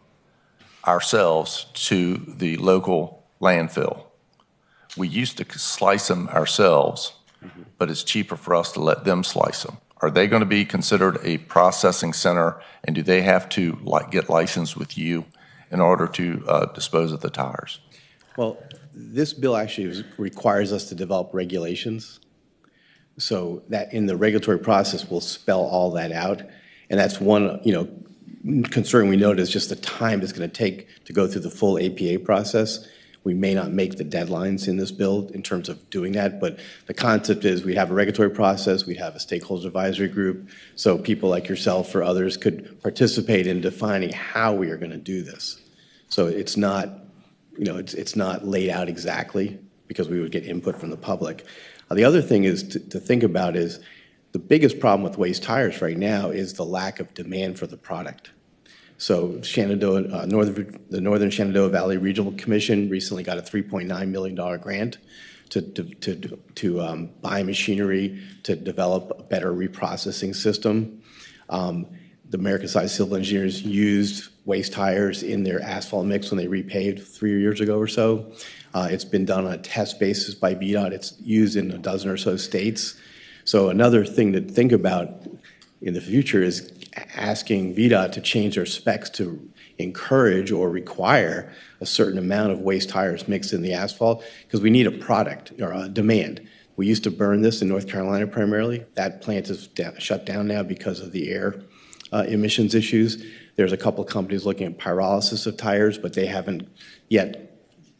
ourselves to the local landfill. We used to slice them ourselves, but it's cheaper for us to let them slice them. are they going to be considered a processing center, and do they have to get licensed with you in order to dispose of the tires? Well, this bill actually requires us to develop regulations. So that in the regulatory process, we'll spell all that out. And that's one, concern we note is just the time it's going to take to go through the full APA process. We may not make the deadlines in this bill in terms of doing that, but the concept is we have a regulatory process, we have a stakeholders advisory group, so people like yourself or others could participate in defining how we are going to do this. So it's not, it's not laid out exactly because we would get input from the public. The other thing is to think about is the biggest problem with waste tires right now is the lack of demand for the product. So Shenandoah, the Northern Shenandoah Valley Regional Commission recently got a $3.9 million grant to buy machinery to develop a better reprocessing system. The American-sized civil engineers used waste tires in their asphalt mix when they repaved 3 years ago or so. It's been done on a test basis by VDOT. It's used in a dozen or so states. So another thing to think about in the future is asking VDOT to change their specs to encourage or require a certain amount of waste tires mixed in the asphalt because we need a product or a demand. We used to burn this in North Carolina primarily. That plant is shut down now because of the air emissions issues. There's a couple of companies looking at pyrolysis of tires, but they haven't yet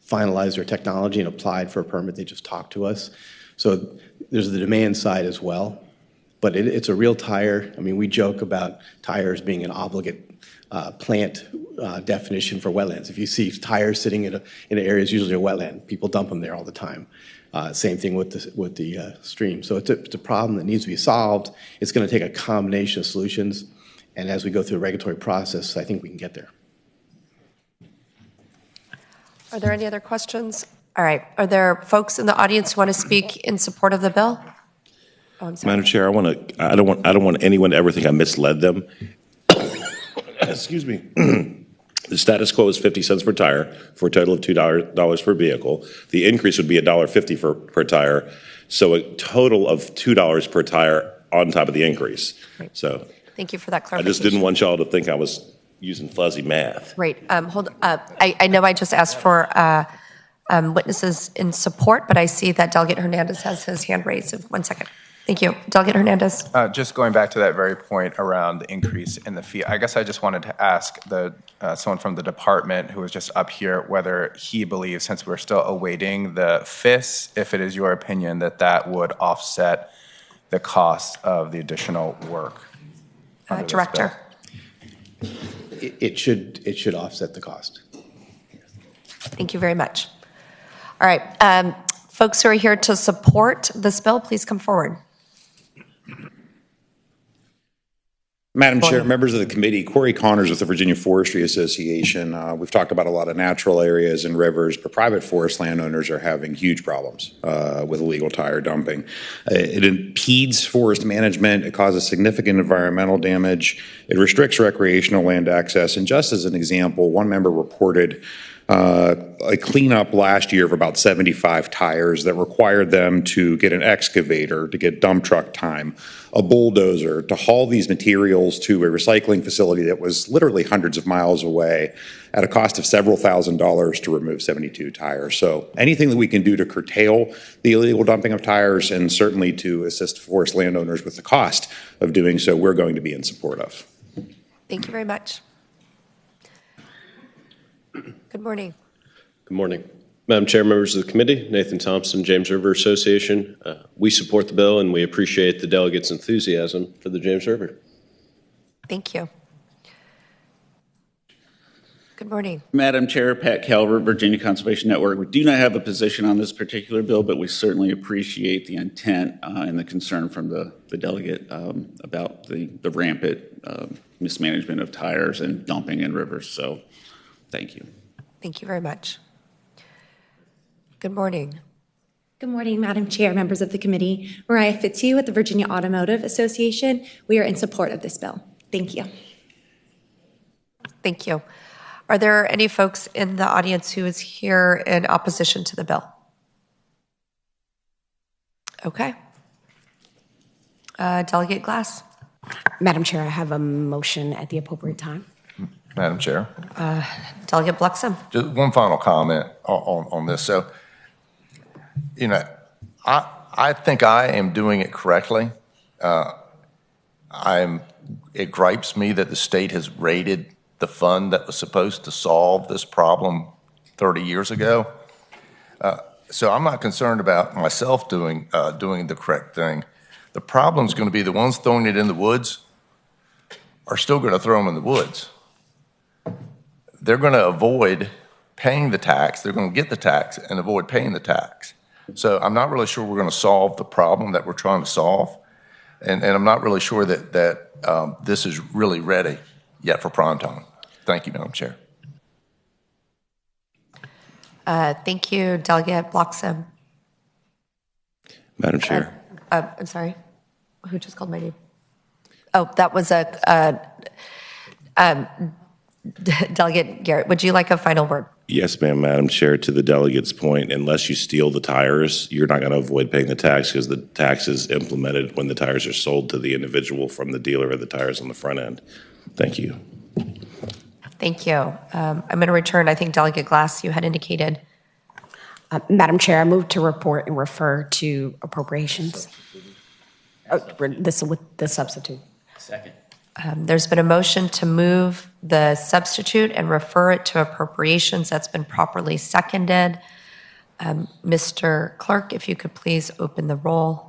finalized their technology and applied for a permit. They just talked to us. So there's the demand side as well. But it's a real tire. I mean, we joke about tires being an obligate plant definition for wetlands. If you see tires sitting in an area, it's usually a wetland. People dump them there all the time. Same thing with the stream. So it's a problem that needs to be solved. It's going to take a combination of solutions. And as we go through the regulatory process, I think we can get there. Are there any other questions? All right. Are there folks in the audience who want to speak in support of the bill? Oh, I'm sorry. Madam Chair, I don't want anyone to ever think I misled them. Excuse me. The status quo is 50 cents per tire for a total of $2 per vehicle. The increase would be $1.50 per tire, so a total of $2 per tire on top of the increase. Right. So Thank you for that I clarification. just didn't want y'all to think I was using fuzzy math. Great. Hold. I know I just asked for witnesses in support, but I see that Delegate Hernandez has his hand raised. So 1 second. Thank you. Delegate Hernandez. Just going back to that very point around the increase in the fee, I guess I just wanted to ask someone from the department who was just up here whether he believes, since we're still awaiting the FIS, if it is your opinion that that would offset the cost of the additional work. Director. It should offset the cost. Thank you very much. All right. Folks who are here to support this bill, please come forward. Madam Chair, members of the committee, Corey Connors with the Virginia Forestry Association. We've talked about a lot of natural areas and rivers, but private forest landowners are having huge problems with illegal tire dumping. It impedes forest management. It causes significant environmental damage. It restricts recreational land access. And just as an example, one member reported a cleanup last year of about 75 tires that required them to get an excavator to get dump truck time, a bulldozer to haul these materials to a recycling facility that was literally hundreds of miles away at a cost of several $1,000s to remove 72 tires. So anything that we can do to curtail the illegal dumping of tires and certainly to assist forest landowners with the cost of doing so, we're going to be in support of. Thank you very much. Good morning. Good morning. Madam Chair, members of the committee, Nathan Thompson, James River Association. We support the bill and we appreciate the delegates' enthusiasm for the James River. Thank you. Good morning. Madam Chair, Pat Calvert, Virginia Conservation Network. We do not have a position on this particular bill, but we certainly appreciate the intent and the concern from the delegate about the rampant mismanagement of tires and dumping in rivers. So thank you. Thank you very much. Good morning. Good morning, Madam Chair, members of the committee. Mariah Fitzhugh with the Virginia Automotive Association. We are in support of this bill. Thank you. Thank you. Are there any folks in the audience who is here in opposition to the bill? Okay. Delegate Glass. Madam Chair, I have a motion at the appropriate time. Madam Chair. Delegate Bluxham. Just one final comment on this. So, I think I am doing it correctly. It gripes me that the state has raided the fund that was supposed to solve this problem 30 years ago. So I'm not concerned about myself doing the correct thing. The problem is going to be the ones throwing it in the woods are still going to throw them in the woods. They're going to avoid paying the tax. They're going to get the tax and avoid paying the tax. So I'm not really sure we're going to solve the problem that we're trying to solve. And I'm not really sure that this is really ready yet for prime time. Thank you, Madam Chair. Thank you, Delegate Bloxham. Madam Chair. I'm sorry. Who just called my name? Oh, that was Delegate Garrett. Would you like a final word? Yes, ma'am, Madam Chair. To the delegate's point, unless you steal the tires, you're not going to avoid paying the tax because the tax is implemented when the tires are sold to the individual from the dealer of the tires on the front end. Thank you. Thank you. I'm going to return. I think Delegate Glass, you had indicated. Madam Chair, I move to report and refer to appropriations. This with the substitute. Second. There's been a motion to move the substitute and refer it to appropriations. That's been properly seconded. Mr. Clerk, if you could please open the roll.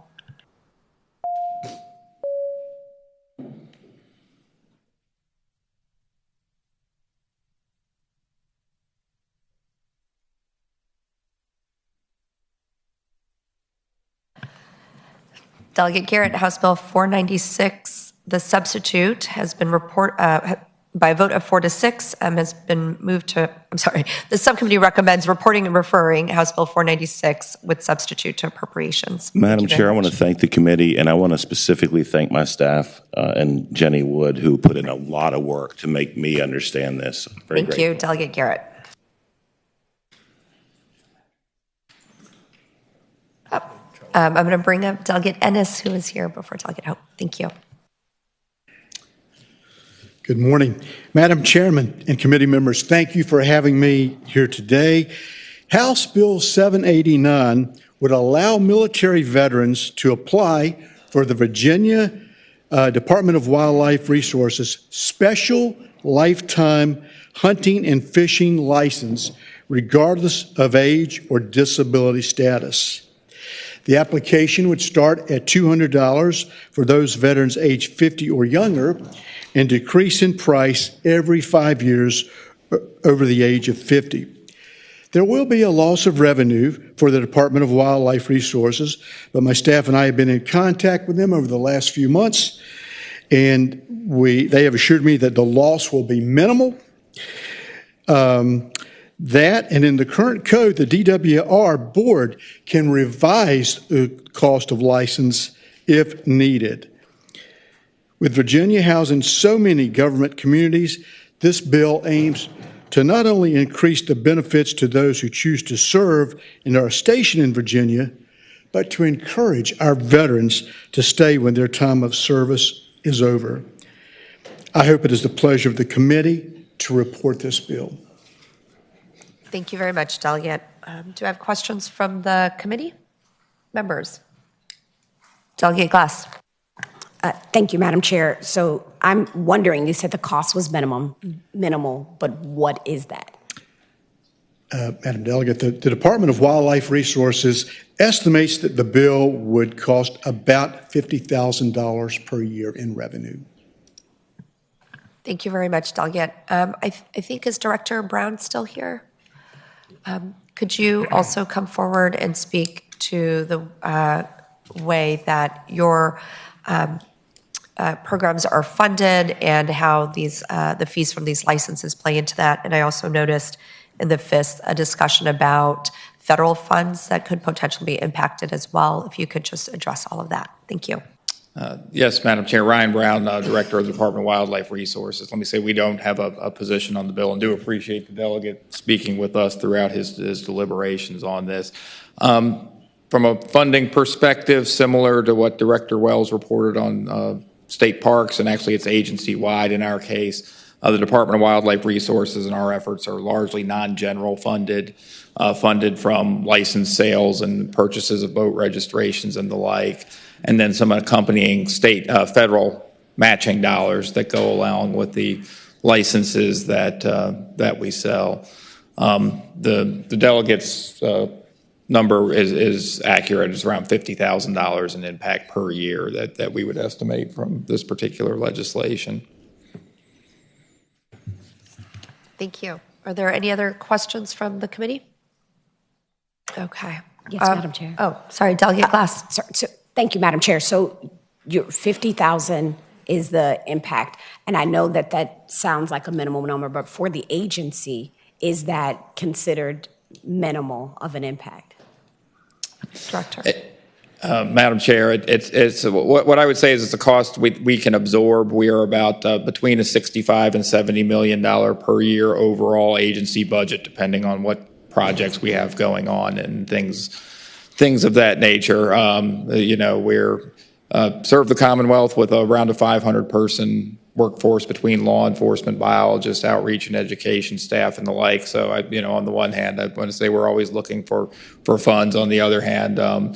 Delegate Garrett, House Bill 496, the substitute has been by a vote of 4 to 6, has been moved to, the subcommittee recommends reporting and referring House Bill 496 with substitute to appropriations. Madam Chair, I want to thank the committee, and I want to specifically thank my staff and Jenny Wood, who put in a lot of work to make me understand this. Thank you, Delegate Garrett. I'm going to bring up Delegate Ennis, who is here before Delegate Hope. Thank you. Good morning. Madam Chairman and committee members, thank you for having me here today. House Bill 789 would allow military veterans to apply for the Virginia Department of Wildlife Resources Special Lifetime Hunting and Fishing License, regardless of age or disability status. The application would start at $200 for those veterans aged 50 or younger and decrease in price every 5 years over the age of 50. There will be a loss of revenue for the Department of Wildlife Resources, but my staff and I have been in contact with them over the last few months, and they have assured me that the loss will be minimal. That, and in the current code, the DWR board can revise the cost of license if needed. With Virginia housing so many government communities, this bill aims to not only increase the benefits to those who choose to serve and are stationed in Virginia, but to encourage our veterans to stay when their time of service is over. I hope it is the pleasure of the committee to report this bill. Thank you very much, Delegate. Do I have questions from the committee members? Delegate Glass. Thank you, Madam Chair. So I'm wondering, you said the cost was minimal, but what is that? Madam Delegate, the Department of Wildlife Resources estimates that the bill would cost about $50,000 per year in revenue. Thank you very much, Delegate. I think, is Director Brown still here? Could you also come forward and speak to the way that your programs are funded and how the fees from these licenses play into that? And I also noticed in the FIST a discussion about federal funds that could potentially be impacted as well. If you could just address all of that. Thank you. Yes, Madam Chair. Ryan Brown, Director of the Department of Wildlife Resources. Let me say we don't have a position on the bill and do appreciate the delegate speaking with us throughout his deliberations on this. From a funding perspective, similar to what Director Wells reported on state parks, and actually it's agency-wide in our case. The Department of Wildlife Resources and our efforts are largely non-general funded, funded from license sales and purchases of boat registrations and the like, and then some accompanying state, federal matching dollars that go along with the licenses that we sell. The delegates number is accurate. It's around $50,000 in impact per year that we would estimate from this particular legislation. Thank you. Are there any other questions from the committee? Okay. Yes, Madam Chair. Oh, sorry, Delegate Glass. So, thank you, Madam Chair. So your 50,000 is the impact, and I know that that sounds like a minimal number, but for the agency, is that considered minimal of an impact? Director. Madam Chair, it's what I would say is it's a cost we can absorb. We are about between a $65 and $70 million per year overall agency budget, depending on what projects we have going on and things of that nature. We're serve the Commonwealth with around a 500-person workforce between law enforcement, biologists, outreach and education staff and the like. So, on the one hand, I want to say we're always looking for funds. On the other hand, an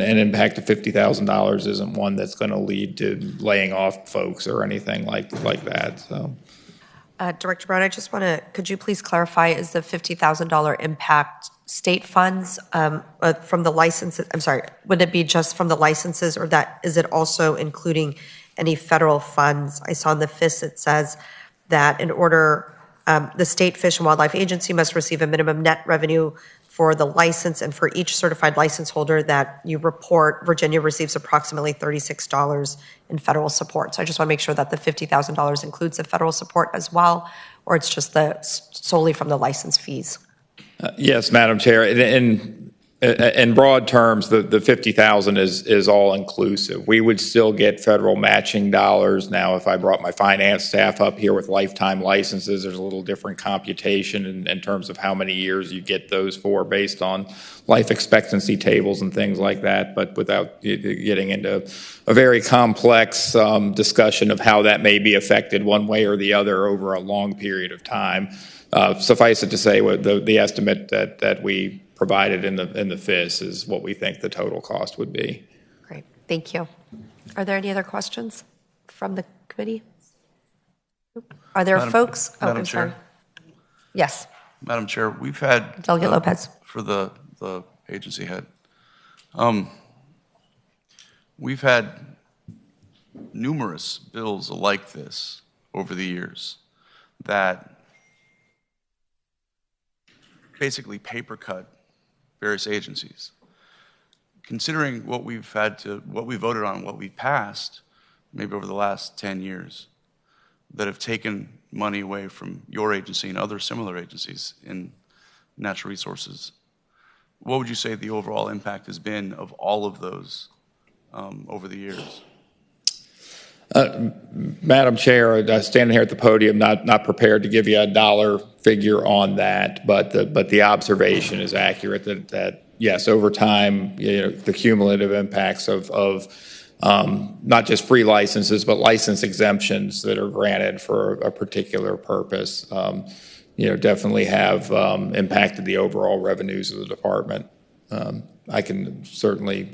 impact of $50,000 isn't one that's going to lead to laying off folks or anything like that. So, Director Brown, I just want to, could you please clarify, is the $50,000 impact state funds from the licenses? I'm sorry, would it be just from the licenses, or is it also including any federal funds? I saw in the FIS it says that in order, the State Fish and Wildlife Agency must receive a minimum net revenue for the license, and for each certified license holder that you report, Virginia receives approximately $36 in federal support. So I just want to make sure that the $50,000 includes the federal support as well, or it's just solely from the license fees. Yes, Madam Chair. In broad terms, the $50,000 is all inclusive. We would still get federal matching dollars. Now, if I brought my finance staff up here with lifetime licenses, there's a little different computation in terms of how many years you get those for based on life expectancy tables and things like that, but without getting into a very complex discussion of how that may be affected one way or the other over a long period of time. Suffice it to say, the estimate that we provided in the FIS is what we think the total cost would be. Great, thank you. Are there any other questions from the committee? Are there folks? Oh, I'm sorry. Yes. Madam Chair, we've had Delegate Lopez for the agency head. We've had numerous bills like this over the years that basically paper cut various agencies. Considering what we voted on, what we passed, maybe over the last 10 years, that have taken money away from your agency and other similar agencies in natural resources, what would you say the overall impact has been of all of those over the years? Madam Chair, standing here at the podium, not prepared to give you a dollar figure on that, but the observation is accurate that yes, over time, the cumulative impacts of not just free licenses, but license exemptions that are granted for a particular purpose, definitely have impacted the overall revenues of the department. I can certainly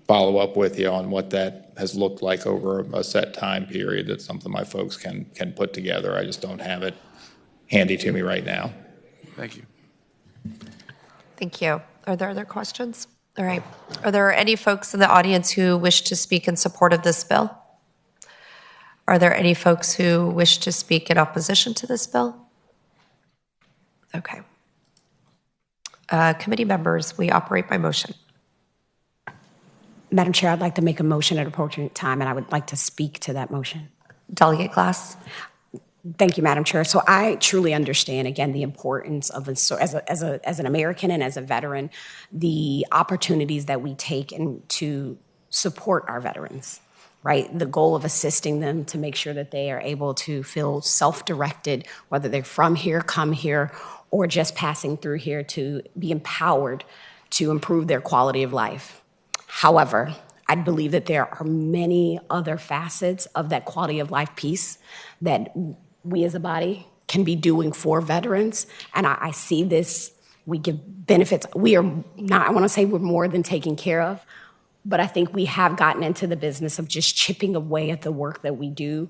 follow up with you on what that has looked like over a set time period. That's something my folks can put together. I just don't have it handy to me right now. Thank you. Thank you. Are there other questions? All right. Are there any folks in the audience who wish to speak in support of this bill? Are there any folks who wish to speak in opposition to this bill? Okay. Committee members, we operate by motion. Madam Chair, I'd like to make a motion at an appropriate time, and I would like to speak to that motion. Delegate Glass. Thank you, Madam Chair. So I truly understand, again, the importance of, as an American and as a veteran, the opportunities that we take to support our veterans, right? The goal of assisting them to make sure that they are able to feel self-directed, whether they're from here, come here, or just passing through here, to be empowered to improve their quality of life. However, I believe that there are many other facets of that quality of life piece that we as a body can be doing for veterans. And I see this, we give benefits. We are not, I want to say we're more than taken care of, but I think we have gotten into the business of just chipping away at the work that we do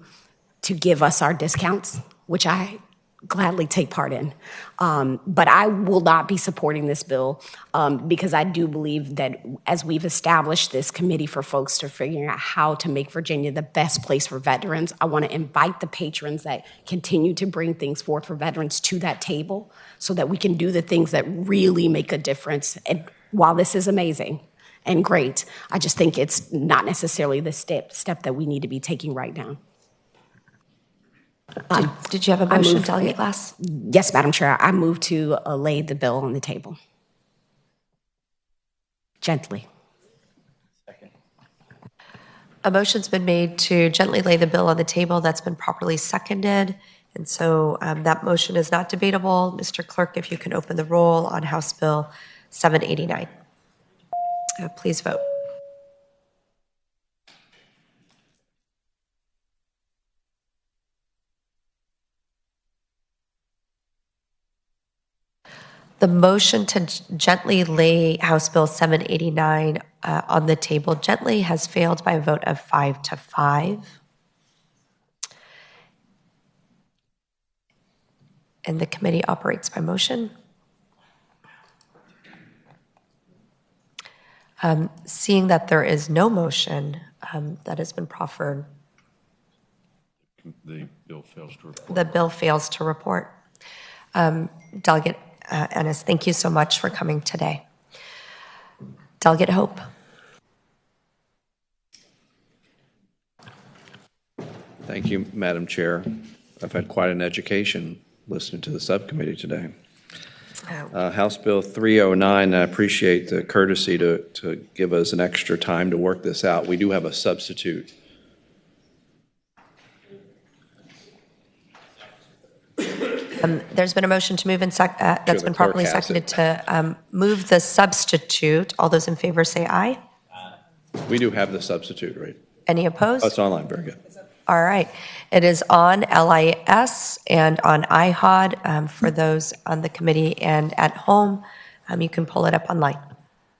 to give us our discounts, which I gladly take part in. But I will not be supporting this bill because I do believe that as we've established this committee for folks to figuring out how to make Virginia the best place for veterans, I want to invite the patrons that continue to bring things forth for veterans to that table so that we can do the things that really make a difference. And while this is amazing and great, I just think it's not necessarily the step that we need to be taking right now. Did you have a motion, Delegate Glass? Yes, Madam Chair. I move to lay the bill on the table. Gently. A motion's been made to gently lay the bill on the table. That's been properly seconded. And so that motion is not debatable. Mr. Clerk, if you can open the roll on House Bill 789. Please vote. The motion to gently lay House Bill 789 on the table gently has failed by a vote of 5-5. And the committee operates by motion. Seeing that there is no motion that has been proffered, The bill fails to report. the bill fails to report. Delegate Ennis, thank you so much for coming today. Delegate Hope. Thank you, Madam Chair. I've had quite an education listening to the subcommittee today. House Bill 309, I appreciate the courtesy to give us an extra time to work this out. We do have a substitute. There's been a motion to move that's been properly seconded to move the substitute. All those in favor say aye. We do have the substitute, right? Any opposed? Oh, it's online. Very good. All right. It is on LIS and on iHod for those on the committee and at home. You can pull it up online.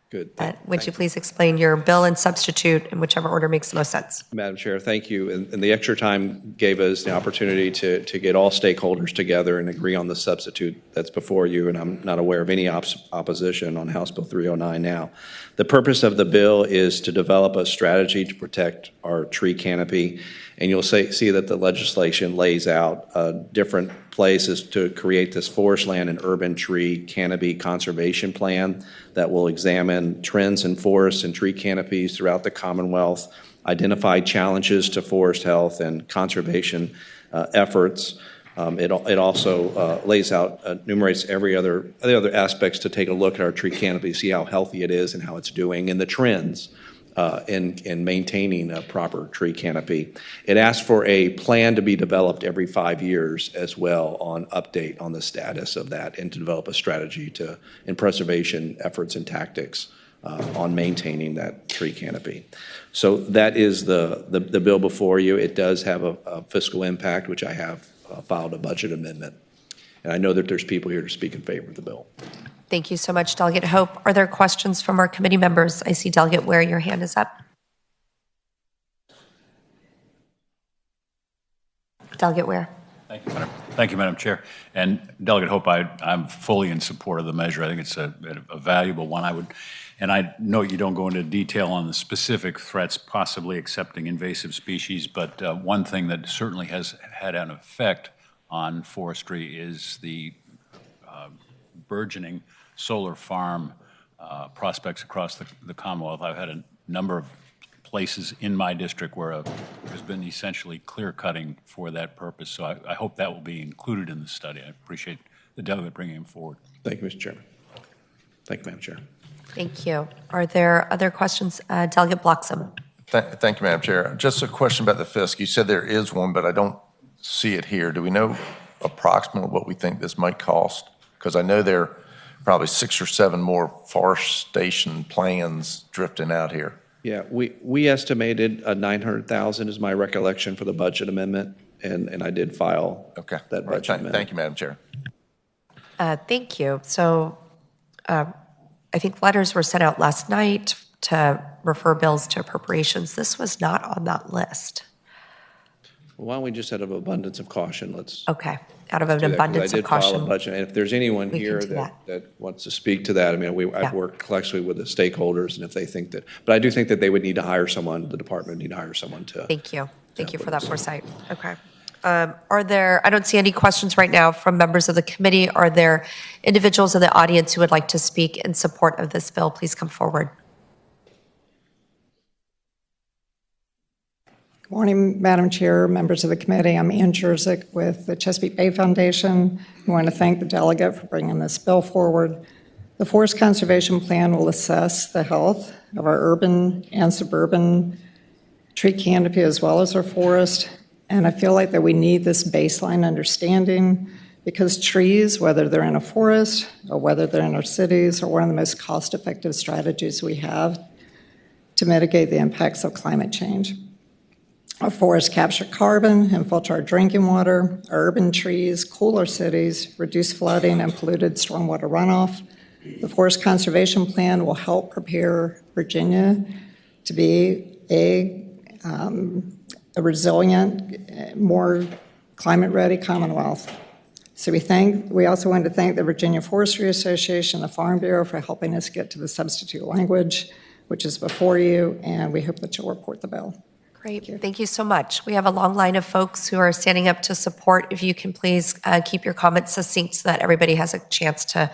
Good. Would you please explain your bill and substitute in whichever order makes the most sense? Madam Chair, thank you. And the extra time gave us the opportunity to get all stakeholders together and agree on the substitute that's before you, and I'm not aware of any opposition on House Bill 309 now. The purpose of the bill is to develop a strategy to protect our tree canopy, and you'll see that the legislation lays out different places to create this forest land and urban tree canopy conservation plan that will examine trends in forests and tree canopies throughout the Commonwealth, identify challenges to forest health and conservation efforts. It also lays out, enumerates the other aspects to take a look at our tree canopy, see how healthy it is and how it's doing, and the trends in maintaining a proper tree canopy. It asks for a plan to be developed every 5 years as well on update on the status of that and to develop a strategy in preservation efforts and tactics on maintaining that tree canopy. So that is the bill before you. It does have a fiscal impact, which I have filed a budget amendment. And I know that there's people here to speak in favor of the bill. Thank you so much, Delegate Hope. Are there questions from our committee members? I see Delegate Ware, your hand is up. Delegate Ware. Thank you, Madam Chair. And Delegate Hope, I'm fully in support of the measure. I think it's a valuable one. I know you don't go into detail on the specific threats, possibly accepting invasive species, but one thing that certainly has had an effect on forestry is the burgeoning solar farm prospects across the Commonwealth. I've had a number of places in my district where there's been essentially clear cutting for that purpose. So I hope that will be included in the study. I appreciate the delegate bringing him forward. Thank you, Mr. Chairman. Thank you, Madam Chair. Thank you. Are there other questions? Delegate Bloxham. Thank you, Madam Chair. Just a question about the FISC. You said there is one, but I don't see it here. Do we know approximately what we think this might cost? Because I know they're probably 6 or 7 more forestation plans drifting out here. Yeah, we estimated 900,000 is my recollection for the budget amendment, and I did file that budget amendment. Thank you, Madam Chair. Thank you. So I think letters were sent out last night to refer bills to appropriations. This was not on that list. Why don't we just, out of abundance of caution, let's. Okay, out of let's an do that, 'cause abundance I of did file caution. a budget, and if there's anyone we here can do that wants to speak to that, I mean, I've worked collectively with the stakeholders, and if they think that, but I do think that they would need to hire someone, the department would need to hire someone to. Thank you. Thank you for that foresight. Okay. Are there, I don't see any questions right now from members of the committee. Are there individuals in the audience who would like to speak in support of this bill? Please come forward. Good morning, Madam Chair, members of the committee. I'm Ann Jerzyk with the Chesapeake Bay Foundation. I want to thank the delegate for bringing this bill forward. The Forest Conservation Plan will assess the health of our urban and suburban tree canopy as well as our forest. And I feel like that we need this baseline understanding because trees, whether they're in a forest or whether they're in our cities, are one of the most cost-effective strategies we have to mitigate the impacts of climate change. Our forests capture carbon and filter our drinking water. Our urban trees cool our cities, reduce flooding and polluted stormwater runoff. The Forest Conservation Plan will help prepare Virginia to be a resilient, more climate-ready Commonwealth. So we also want to thank the Virginia Forestry Association, the Farm Bureau for helping us get to the substitute language, which is before you, and we hope that you'll report the bill. Great. Thank you so much. We have a long line of folks who are standing up to support. If you can please keep your comments succinct so that everybody has a chance to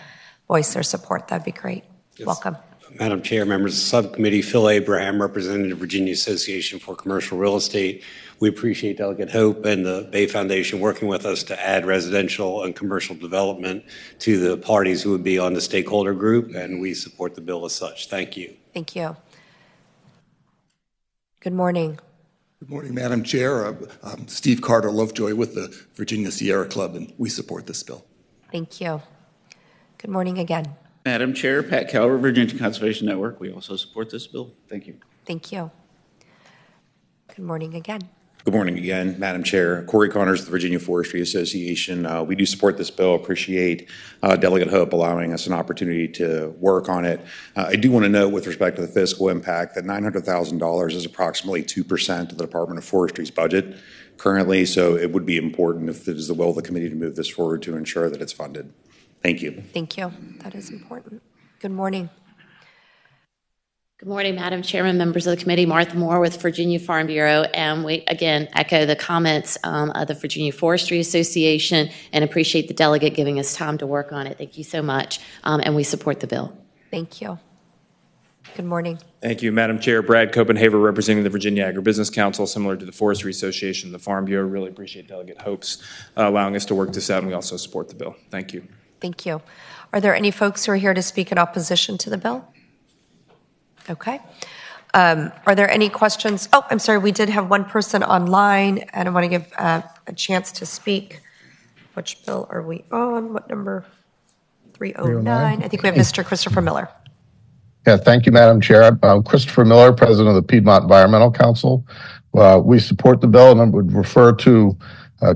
voice their support, that'd be great. Yes. Welcome. Madam Chair, members of the subcommittee, Phil Abraham, representing the Virginia Association for Commercial Real Estate. We appreciate Delegate Hope and the Bay Foundation working with us to add residential and commercial development to the parties who would be on the stakeholder group, and we support the bill as such. Thank you. Thank you. Good morning. Good morning, Madam Chair. I'm Steve Carter Lovejoy with the Virginia Sierra Club, and we support this bill. Thank you. Good morning again. Madam Chair, Pat Calvert, Virginia Conservation Network. We also support this bill. Thank you. Thank you. Good morning again. Good morning again, Madam Chair. Corey Connors, the Virginia Forestry Association. We do support this bill. Appreciate Delegate Hope allowing us an opportunity to work on it. I do want to note with respect to the fiscal impact that $900,000 is approximately 2% of the Department of Forestry's budget currently, so it would be important if it is the will of the committee to move this forward to ensure that it's funded. Thank you. Thank you. That is important. Good morning. Good morning, Madam Chairman, members of the committee. Martha Moore with Virginia Farm Bureau. And we, again, echo the comments of the Virginia Forestry Association and appreciate the delegate giving us time to work on it. Thank you so much. And we support the bill. Thank you. Good morning. Thank you, Madam Chair. Brad Copenhaver, representing the Virginia Agribusiness Council, similar to the Forestry Association, the Farm Bureau. Really appreciate Delegate Hope's allowing us to work this out, and we also support the bill. Thank you. Thank you. Are there any folks who are here to speak in opposition to the bill? Okay. Are there any questions? Oh, I'm sorry. We did have one person online, and I want to give a chance to speak. Which bill are we on? What number? 309. I think we have Mr. Christopher Miller. Yeah, thank you, Madam Chair. I'm Christopher Miller, President of the Piedmont Environmental Council. We support the bill, and I would refer to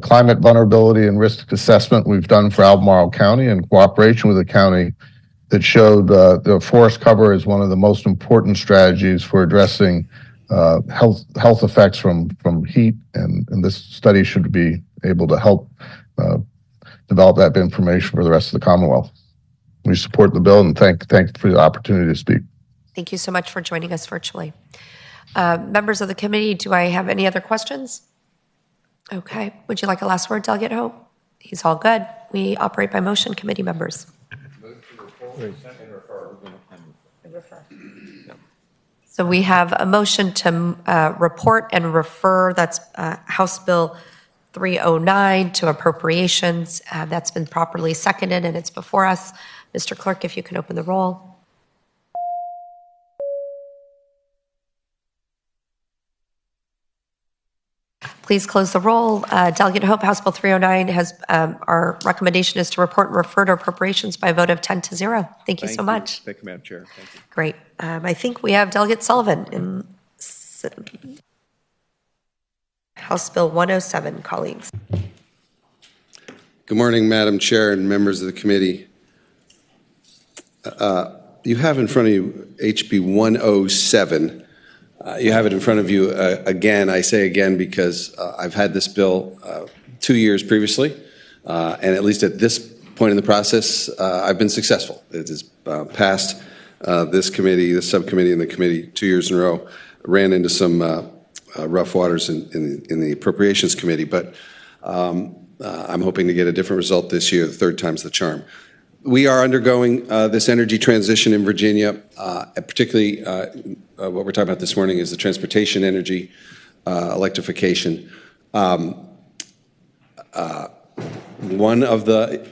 climate vulnerability and risk assessment we've done for Albemarle County in cooperation with the county that showed the forest cover is one of the most important strategies for addressing health effects from heat, and this study should be able to help develop that information for the rest of the Commonwealth. We support the bill and thank for the opportunity to speak. Thank you so much for joining us virtually. Members of the committee, do I have any other questions? Okay. Would you like a last word, Delegate Hope? He's all good. We operate by motion, committee members. So we have a motion to report and refer. That's House Bill 309 to appropriations. That's been properly seconded and it's before us. Mr. Clerk, if you can open the roll. Please please close the roll. Delegate Hope, House Bill 309 has, our recommendation is to report and refer to appropriations by a vote of 10-0. Thank you so much. Thank you, Madam Chair. Thank you. Great. I think we have Delegate Sullivan in House Bill 107, colleagues. Good morning, Madam Chair and members of the committee. You have in front of you HB 107. You have it in front of you again. I say again because I've had this bill 2 years previously, and at least at this point in the process, I've been successful. It has passed this committee, this subcommittee, and the committee 2 years in a row. Ran into some rough waters in the Appropriations Committee, but I'm hoping to get a different result this year. The third time's the charm. We are undergoing this energy transition in Virginia, particularly what we're talking about this morning is the transportation energy electrification. One of the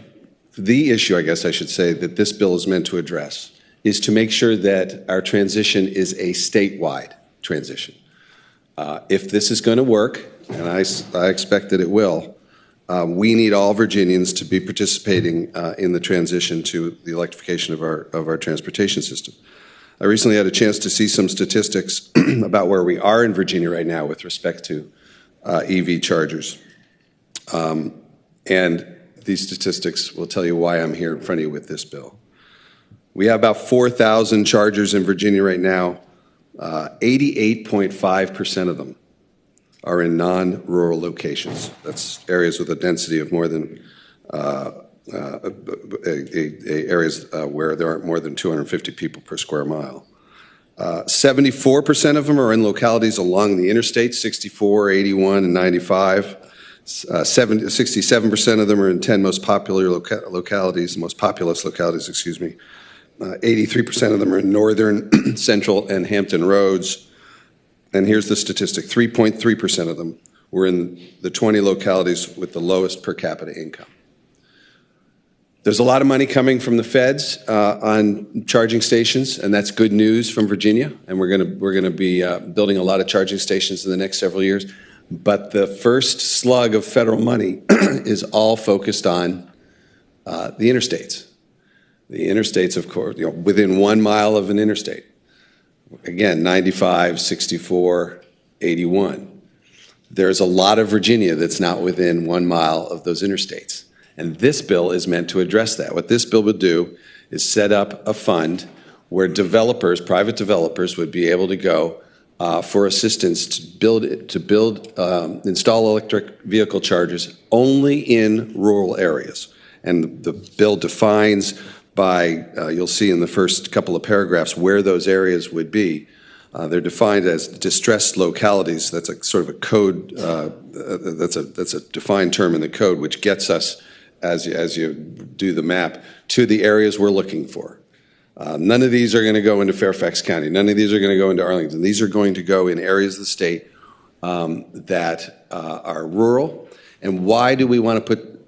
issue, I guess I should say, that this bill is meant to address is to make sure that our transition is a statewide transition. If this is going to work, and I expect that it will, we need all Virginians to be participating in the transition to the electrification of our transportation system. I recently had a chance to see some statistics about where we are in Virginia right now with respect to EV chargers. And these statistics will tell you why I'm here in front of you with this bill. We have about 4,000 chargers in Virginia right now. 88.5% of them are in non-rural locations. That's areas with a density of more than areas where there aren't more than 250 people per square mile. 74% of them are in localities along the interstate, 64, 81, and 95. 67% of them are in 10 most popular localities, most populous localities, excuse me. 83% of them are in northern, central, and Hampton roads. And here's the statistic, 3.3% of them were in the 20 localities with the lowest per capita income. There's a lot of money coming from the feds on charging stations, and that's good news from Virginia. And we're going to be building a lot of charging stations in the next several years. But the first slug of federal money is all focused on the interstates. The interstates, of course, within 1 mile of an interstate. Again, 95, 64, 81. There's a lot of Virginia that's not within 1 mile of those interstates. And this bill is meant to address that. What this bill would do is set up a fund where developers, private developers, would be able to go for assistance to install electric vehicle chargers only in rural areas. And the bill defines by, you'll see in the first couple of paragraphs where those areas would be. They're defined as distressed localities. That's a sort of a code, that's a defined term in the code, which gets us, as you do the map, to the areas we're looking for. None of these are going to go into Fairfax County. None of these are going to go into Arlington. These are going to go in areas of the state that are rural. And why do we want to put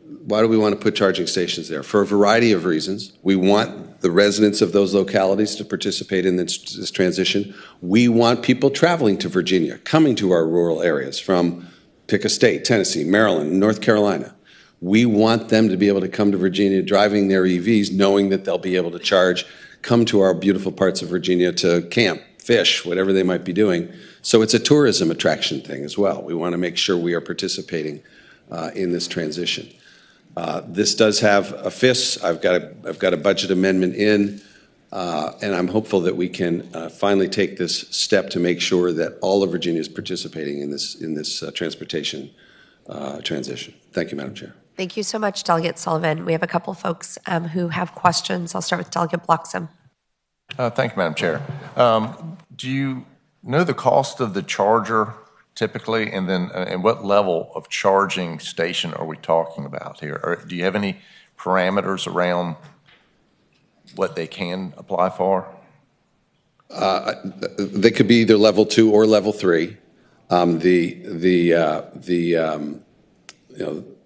charging stations there? For a variety of reasons. We want the residents of those localities to participate in this transition. We want people traveling to Virginia, coming to our rural areas from, pick a state, Tennessee, Maryland, North Carolina. We want them to be able to come to Virginia driving their EVs, knowing that they'll be able to charge, come to our beautiful parts of Virginia to camp, fish, whatever they might be doing. So it's a tourism attraction thing as well. We want to make sure we are participating in this transition. This does have a FIS. I've got a budget amendment in, and I'm hopeful that we can finally take this step to make sure that all of Virginia is participating in this transportation transition. Thank you, Madam Chair. Thank you so much, Delegate Sullivan. We have a couple folks who have questions. I'll start with Delegate Bloxham. Thank you, Madam Chair. Do you know the cost of the charger typically, and then and what level of charging station are we talking about here? Or do you have any parameters around what they can apply for? They could be either level 2 or level 3.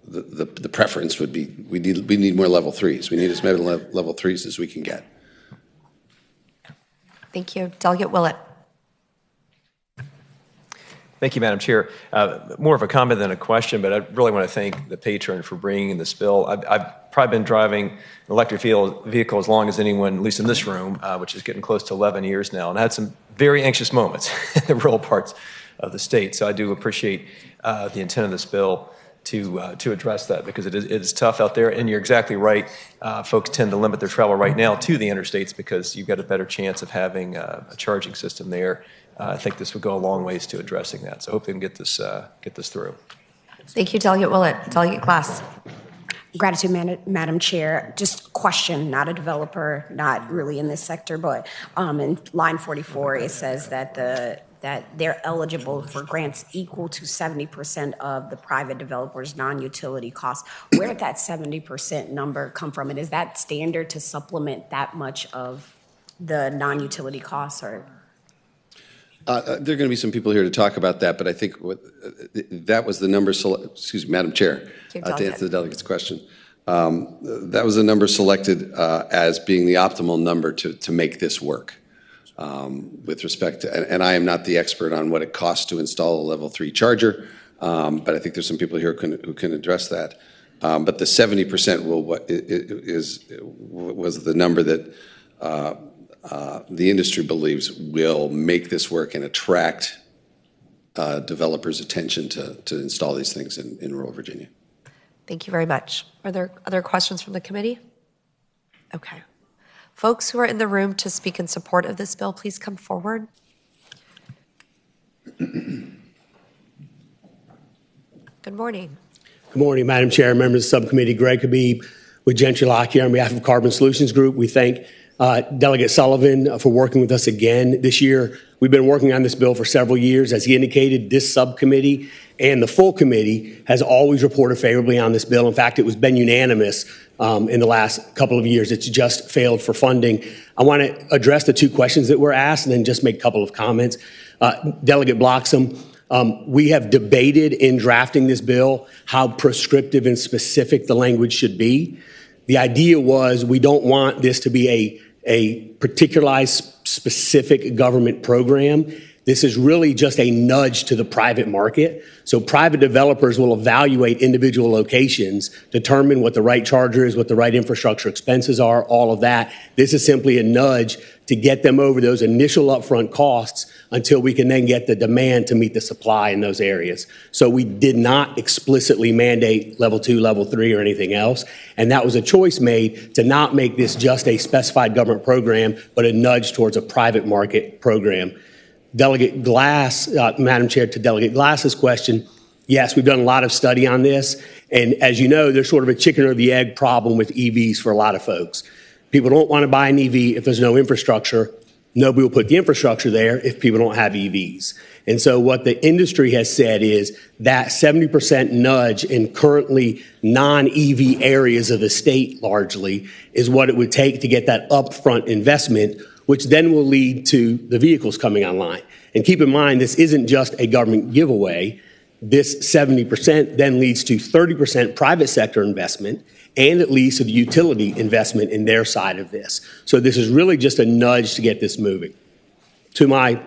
The preference would be we need more level 3s. We need as many level 3s as we can get. Thank you. Delegate Willett. Thank you, Madam Chair. More of a comment than a question, but I really want to thank the patron for bringing this bill. I've probably been driving an electric vehicle as long as anyone, at least in this room, which is getting close to 11 years now, and I had some very anxious moments in the rural parts of the state. So I do appreciate the intent of this bill to address that, because it is tough out there. And you're exactly right. Folks tend to limit their travel right now to the interstates because you've got a better chance of having a charging system there. I think this would go a long ways to addressing that. So hopefully we can get this through. Thank you, Delegate Willett. Delegate Glass. Gratitude, Madam Chair. Just question, not a developer, not really in this sector, but in line 44, it says that they're eligible for grants equal to 70% of the private developer's non-utility costs. Where did that 70% number come from? And is that standard to supplement that much of the non-utility costs, or? There are going to be some people here to talk about that, but I think that was the number, excuse me, Madam Chair, to answer the delegate's question. That was the number selected as being the optimal number to make this work. With respect to, and I am not the expert on what it costs to install a level 3 charger, but I think there's some people here who can address that. But the 70% was the number that the industry believes will make this work and attract developers' attention to install these things in rural Virginia. Thank you very much. Are there other questions from the committee? Okay. Folks who are in the room to speak in support of this bill, please come forward. Good morning. Good morning, Madam Chair, members of the subcommittee. Greg Habib with Gentry Lock here on behalf of Carbon Solutions Group. We thank Delegate Sullivan for working with us again this year. We've been working on this bill for several years. As he indicated, this subcommittee and the full committee has always reported favorably on this bill. In fact, it was been unanimous in the last couple of years. It's just failed for funding. I want to address the two questions that were asked and then just make a couple of comments. Delegate Bloxham, we have debated in drafting this bill how prescriptive and specific the language should be. The idea was we don't want this to be a particularized specific government program. This is really just a nudge to the private market. So private developers will evaluate individual locations, determine what the right charger is, what the right infrastructure expenses are, all of that. This is simply a nudge to get them over those initial upfront costs until we can then get the demand to meet the supply in those areas. So we did not explicitly mandate level 2, level 3, or anything else. And that was a choice made to not make this just a specified government program, but a nudge towards a private market program. Delegate Glass, Madam Chair, to Delegate Glass's question, yes, we've done a lot of study on this. And as you know, there's sort of a chicken or the egg problem with EVs for a lot of folks. People don't want to buy an EV if there's no infrastructure. Nobody will put the infrastructure there if people don't have EVs. And so what the industry has said is that 70% nudge in currently non-EV areas of the state largely is what it would take to get that upfront investment, which then will lead to the vehicles coming online. And keep in mind, this isn't just a government giveaway. This 70% then leads to 30% private sector investment, and it leads to the utility investment in their side of this. So this is really just a nudge to get this moving. To my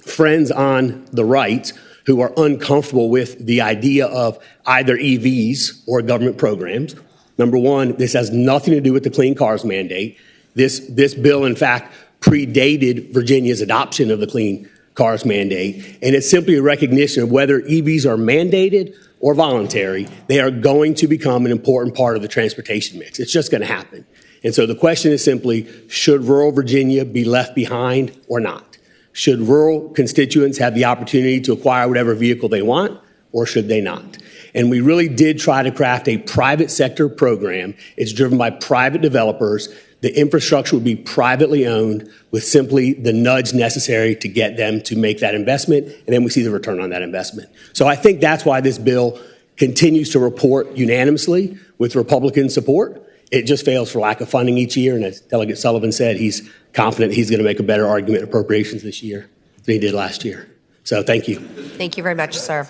friends on the right who are uncomfortable with the idea of either EVs or government programs, number one, this has nothing to do with the Clean Cars mandate. This bill, in fact, predated Virginia's adoption of the Clean Cars mandate, and it's simply a recognition of whether EVs are mandated or voluntary, they are going to become an important part of the transportation mix. It's just going to happen. And so the question is simply, should rural Virginia be left behind or not? Should rural constituents have the opportunity to acquire whatever vehicle they want, or should they not? And we really did try to craft a private sector program. It's driven by private developers. The infrastructure would be privately owned with simply the nudge necessary to get them to make that investment, and then we see the return on that investment. So I think that's why this bill continues to report unanimously with Republican support. It just fails for lack of funding each year, and as Delegate Sullivan said, he's confident he's going to make a better argument appropriations this year than he did last year. So thank you. Thank you very much, sir.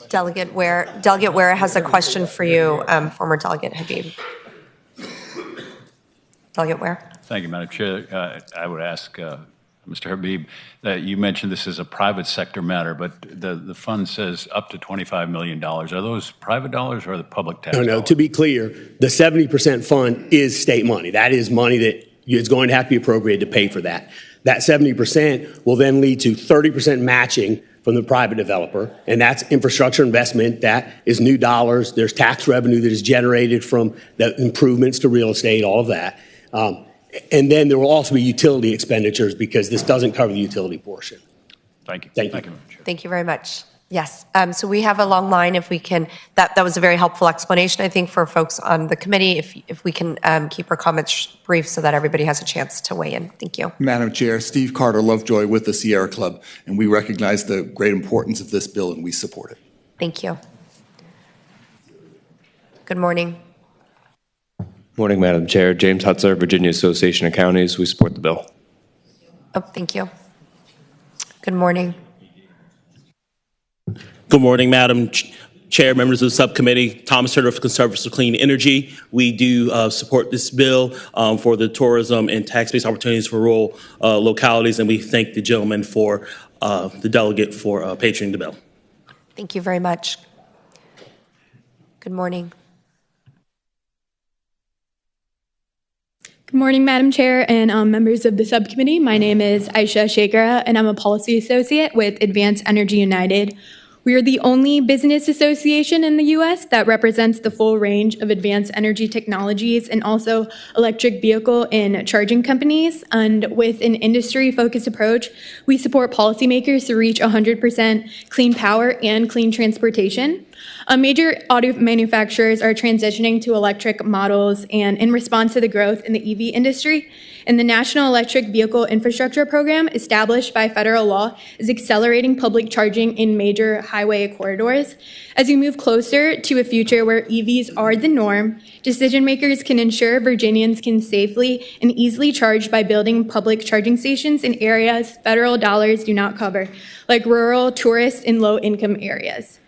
Delegate Ware has a question for you, former Delegate Habib. Delegate Ware. Thank you, Madam Chair. I would ask Mr. Habib, that you mentioned this is a private sector matter, but the fund says up to $25 million. Are those private dollars or the public tax dollars? No, to be clear, the 70% fund is state money. That is money that is going to have to be appropriated to pay for that. That 70% will then lead to 30% matching from the private developer, and that's infrastructure investment. That is new dollars. There's tax revenue that is generated from the improvements to real estate, all of that. And then there will also be utility expenditures because this doesn't cover the utility portion. Thank you. Thank you. Thank you very much. Yes. So we have a long line. If we can, that was a very helpful explanation, I think, for folks on the committee. If we can keep our comments brief so that everybody has a chance to weigh in. Thank you. Madam Chair, Steve Carter Lovejoy with the Sierra Club, and we recognize the great importance of this bill and we support it. Thank you. Good morning. Morning, Madam Chair. James Hutzler, Virginia Association of Counties. We support the bill. Oh, thank you. Good morning. Good morning, Madam Chair, members of the subcommittee. Thomas Turner for Conservatives for Clean Energy. We do support this bill for the tourism and tax-based opportunities for rural localities, and we thank the gentleman for the delegate for patroning the bill. Thank you very much. Good morning. Good morning, Madam Chair and members of the subcommittee. My name is Aisha Shekara, and I'm a policy associate with Advanced Energy United. We are the only business association in the U.S. that represents the full range of advanced energy technologies and also electric vehicle and charging companies. And with an industry-focused approach, we support policymakers to reach 100% clean power and clean transportation. Major auto manufacturers are transitioning to electric models, and in response to the growth in the EV industry, and the National Electric Vehicle Infrastructure Program, established by federal law, is accelerating public charging in major highway corridors. As we move closer to a future where EVs are the norm, decision makers can ensure Virginians can safely and easily charge by building public charging stations in areas federal dollars do not cover, like rural, tourist, and low-income areas.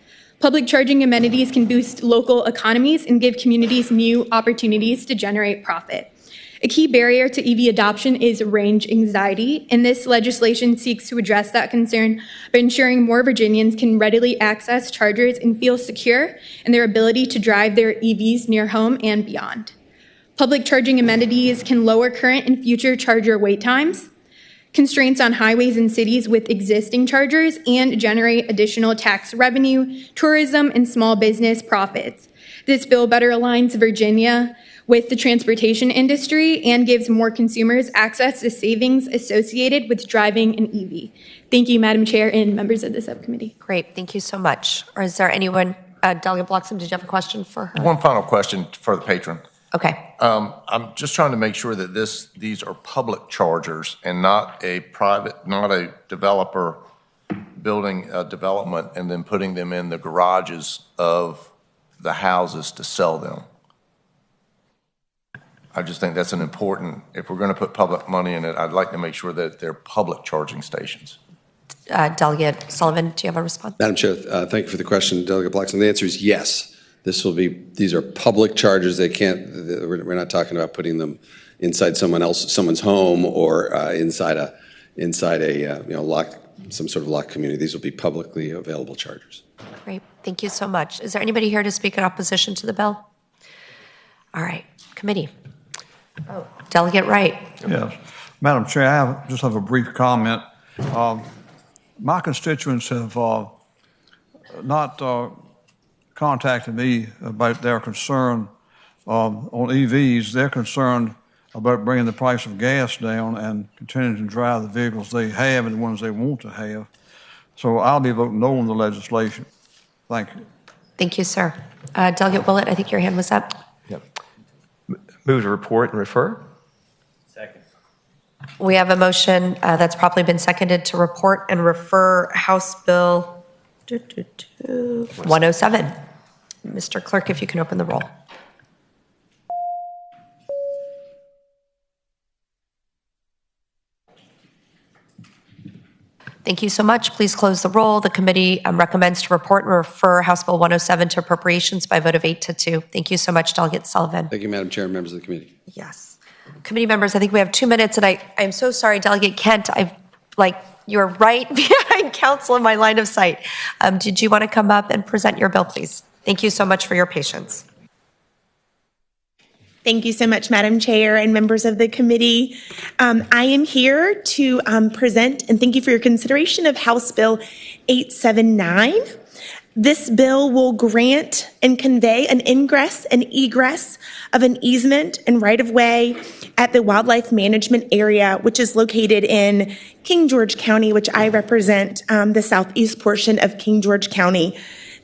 Public charging amenities can boost local economies and give communities new opportunities to generate profit. A key barrier to EV adoption is range anxiety, and this legislation seeks to address that concern by ensuring more Virginians can readily access chargers and feel secure in their ability to drive their EVs near home and beyond. Public charging amenities can lower current and future charger wait times, constraints on highways and cities with existing chargers, and generate additional tax revenue, tourism, and small business profits. This bill better aligns Virginia with the transportation industry and gives more consumers access to savings associated with driving an EV. Thank you, Madam Chair and members of the subcommittee. Great, thank you so much. Or is there anyone, Delegate Bloxham, did you have a question for her? One final question for the patron. Okay. I'm just trying to make sure that these are public chargers and not a developer building a development and then putting them in the garages of the houses to sell them. I just think that's an important, if we're going to put public money in it, I'd like to make sure that they're public charging stations. Delegate Sullivan, do you have a response? Madam Chair, thank you for the question, Delegate Bloxham. The answer is yes. These are public chargers. We're not talking about putting them inside someone's home or inside a locked, some sort of locked community. These will be publicly available chargers. Great, thank you so much. Is there anybody here to speak in opposition to the bill? All right, committee. Oh, Delegate Wright. Yes. Madam Chair, I just have a brief comment. My constituents have not contacted me about their concern on EVs. They're concerned about bringing the price of gas down and continuing to drive the vehicles they have and the ones they want to have. So I'll be voting no on the legislation. Thank you. Thank you, sir. Delegate Willett, I think your hand was up. Yep. Move to report and refer. Second. We have a motion that's properly been seconded to report and refer House Bill 107. Mr. Clerk, if you can open the roll. Thank you so much. Please close the roll. The committee recommends to report and refer House Bill 107 to appropriations by a vote of 8-2. Thank you so much, Delegate Sullivan. Thank you, Madam Chair and members of the committee. Yes. Committee members, I think we have 2 minutes, and I am so sorry, Delegate Kent. like you're right behind council in my line of sight. Did you want to come up and present your bill, please? Thank you so much for your patience. Thank you so much, Madam Chair and members of the committee. I am here to present and thank you for your consideration of House Bill 879. This bill will grant and convey an ingress and egress of an easement and right-of-way at the wildlife management area, which is located in King George County, which I represent the southeast portion of King George County.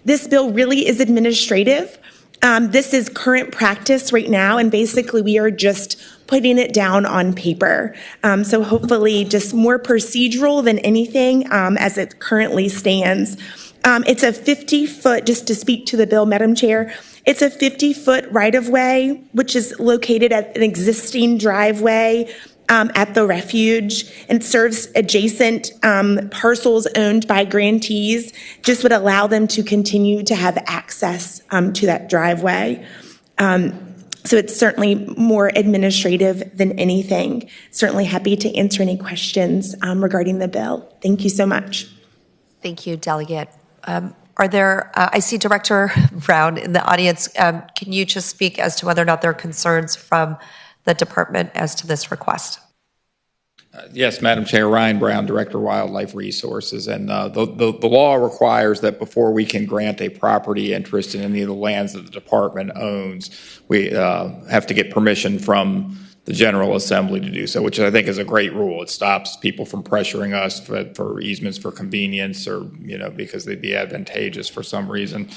This bill really is administrative. This is current practice right now, and basically we are just putting it down on paper. So hopefully just more procedural than anything as it currently stands. It's a 50-foot, just to speak to the bill, Madam Chair, it's a 50-foot right-of-way, which is located at an existing driveway at the refuge, and serves adjacent parcels owned by grantees, just would allow them to continue to have access to that driveway. So it's certainly more administrative than anything. Certainly happy to answer any questions regarding the bill. Thank you so much. Thank you, Delegate. Are there, I see Director Brown in the audience. Can you just speak as to whether or not there are concerns from the department as to this request? Yes, Madam Chair, Ryan Brown, Director Wildlife Resources. And the law requires that before we can grant a property interest in any of the lands that the department owns, we have to get permission from the General Assembly to do so, which I think is a great rule. It stops people from pressuring us for easements for convenience or, because they'd be advantageous for some reason.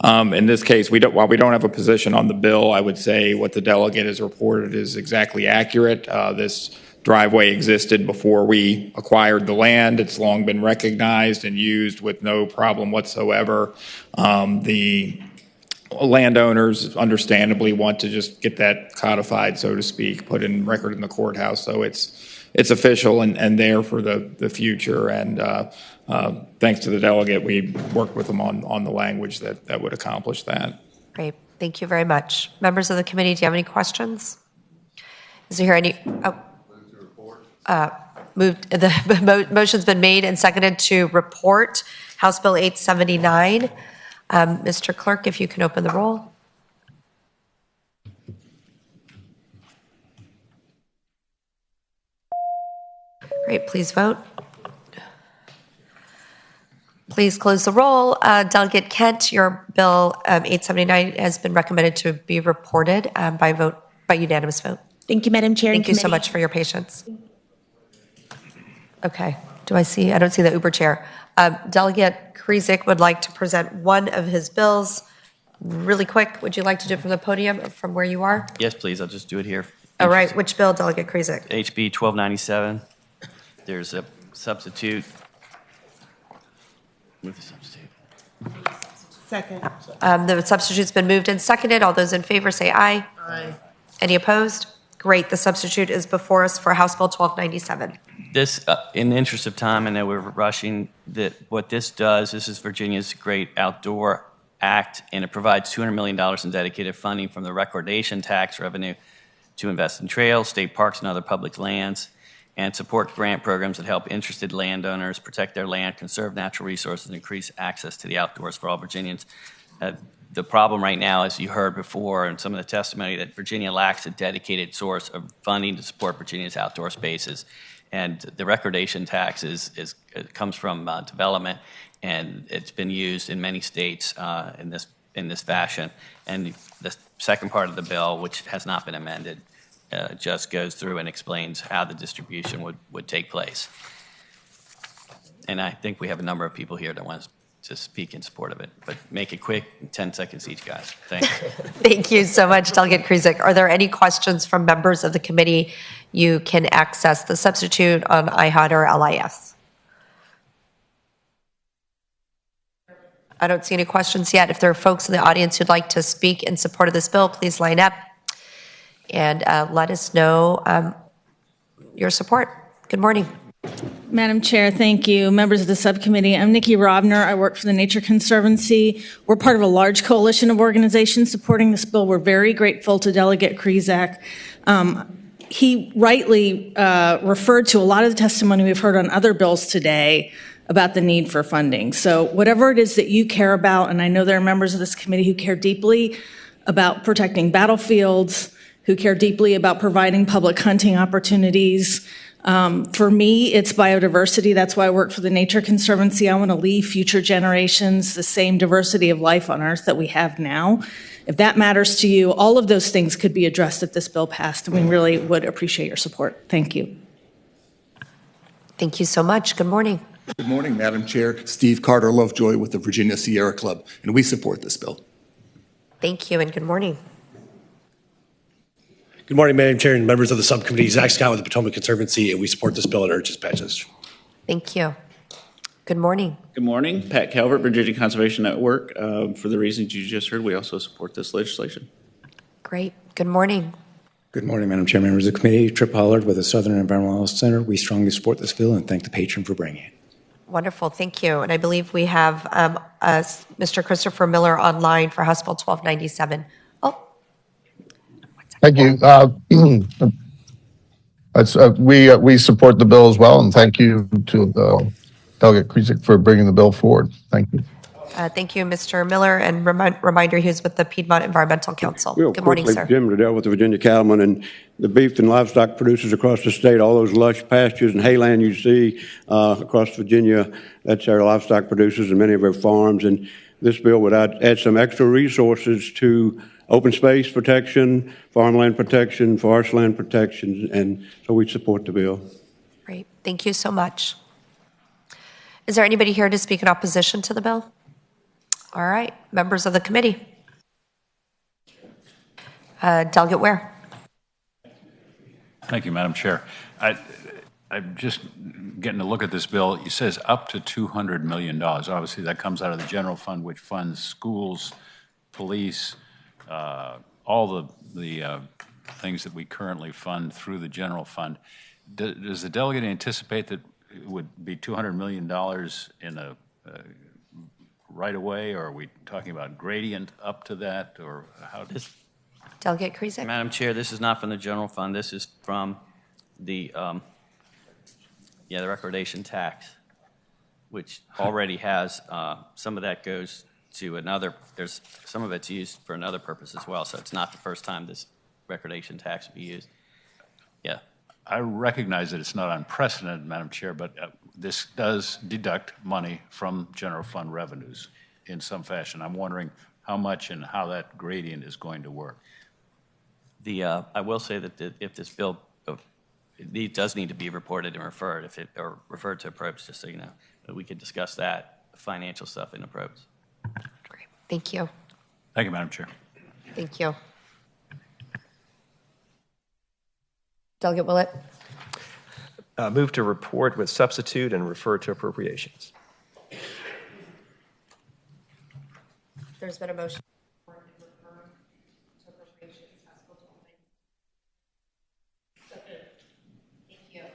In this case, while we don't have a position on the bill, I would say what the delegate has reported is exactly accurate. This driveway existed before we acquired the land. It's long been recognized and used with no problem whatsoever. The landowners understandably want to just get that codified, so to speak, put in record in the courthouse. So it's official and there for the future. And thanks to the delegate, we worked with them on the language that would accomplish that. Great. Thank you very much. Members of the committee, do you have any questions? Is there any? The motion's been made and seconded to report House Bill 879. Mr. Clerk, if you can open the roll. Great, please vote. Please close the roll. Delegate Kent, your bill 879 has been recommended to be reported by unanimous vote. Thank you, Madam Chair. Thank you so much for your patience. Okay, I don't see the Uber chair. Delegate Krizik would like to present one of his bills. Really quick, would you like to do it from the podium or from where you are? Yes, please. I'll just do it here. All right, which bill, Delegate Krizik? HB 1297. There's a substitute. Move the substitute. Second. The substitute's been moved and seconded. All those in favor say aye. Aye. Any opposed? Great, the substitute is before us for House Bill 1297. This, in the interest of time, I know we're rushing, what this does, this is Virginia's great outdoor act, and it provides $200 million in dedicated funding from the recordation tax revenue to invest in trails, state parks, and other public lands, and support grant programs that help interested landowners protect their land, conserve natural resources, and increase access to the outdoors for all Virginians. The problem right now, as you heard before in some of the testimony, that Virginia lacks a dedicated source of funding to support Virginia's outdoor spaces. And the recordation tax comes from development, and it's been used in many states in this fashion. And the second part of the bill, which has not been amended, just goes through and explains how the distribution would take place. And I think we have a number of people here that want to speak in support of it, but make it quick, 10 seconds each, guys. Thanks. Thank you so much, Delegate Krizik. Are there any questions from members of the committee? You can access the substitute on IHOD or LIS. I don't see any questions yet. If there are folks in the audience who'd like to speak in support of this bill, please line up and let us know your support. Good morning. Madam Chair, thank you. Members of the subcommittee, I'm Nikki Robner. I work for the Nature Conservancy. We're part of a large coalition of organizations supporting this bill. We're very grateful to Delegate Krizik. he rightly referred to a lot of the testimony we've heard on other bills today about the need for funding. So whatever it is that you care about, and I know there are members of this committee who care deeply about protecting battlefields, who care deeply about providing public hunting opportunities. For me, it's biodiversity. That's why I work for the Nature Conservancy. I want to leave future generations the same diversity of life on Earth that we have now. If that matters to you, all of those things could be addressed if this bill passed, and we really would appreciate your support. Thank you. Thank you so much. Good morning. Good morning, Madam Chair. Steve Carter Lovejoy with the Virginia Sierra Club, and we support this bill. Thank you and good morning. Good morning, Madam Chair and members of the subcommittee. Zach Scott with the Potomac Conservancy, and we support this bill and urge its passage. Thank you. Good morning. Good morning. Pat Calvert, Virginia Conservation Network. For the reasons you just heard, we also support this legislation. Great. Good morning. Good morning, Madam Chair, members of the committee. Trip Pollard with the Southern Environmental Health Center. We strongly support this bill and thank the patron for bringing it. Wonderful. Thank you. And I believe we have Mr. Christopher Miller online for House Bill 1297. Thank you. We support the bill as well, and thank you to Delegate Krizek for bringing the bill forward. Thank you. Thank you, Mr. Miller. And reminder, he is with the Piedmont Environmental Council. Good morning, sir. Jim Liddell with the Virginia Cattlemen and the beef and livestock producers across the state, all those lush pastures and hayland you see across Virginia, that's our livestock producers and many of our farms. And this bill would add some extra resources to open space protection, farmland protection, forest land protection, and so we support the bill. Great. Thank you so much. Is there anybody here to speak in opposition to the bill? All right. Members of the committee. Delegate Ware. Thank you, Madam Chair. I'm just getting a look at this bill. It says up to $200 million. Obviously, that comes out of the general fund, which funds schools, police, all the things that we currently fund through the general fund. Does the delegate anticipate that it would be $200 million in a right away, or are we talking about gradient up to that, or how does? Delegate Krizek. Madam Chair, this is not from the general fund. This is from the recordation tax, which already has some of that goes to another. There's some of it's used for another purpose as well. So it's not the first time this recordation tax will be used. Yeah. I recognize that it's not unprecedented, Madam Chair, but this does deduct money from general fund revenues in some fashion. I'm wondering how much and how that gradient is going to work. I will say that if this bill it does need to be reported and referred, or referred to appropriates, just so you know, but we could discuss that financial stuff in appropriates. Great. Thank you. Thank you, Madam Chair. Thank you. Delegate Willett. Move to report with substitute and refer to appropriations. There's been a motion.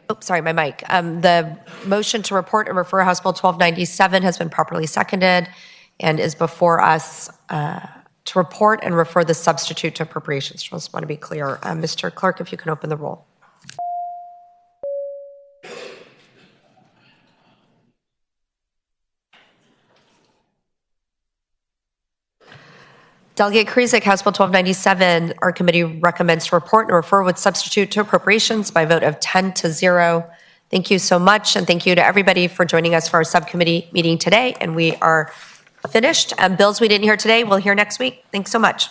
Oh, sorry, my mic. The motion to report and refer House Bill 1297 has been properly seconded and is before us to report and refer the substitute to appropriations. Just want to be clear. Mr. Clerk, if you can open the roll. Delegate Krizek, House Bill 1297, our committee recommends to report and refer with substitute to appropriations by a vote of 10-0. Thank you so much, and thank you to everybody for joining us for our subcommittee meeting today. And we are finished. Bills we didn't hear today, we'll hear next week. Thanks so much.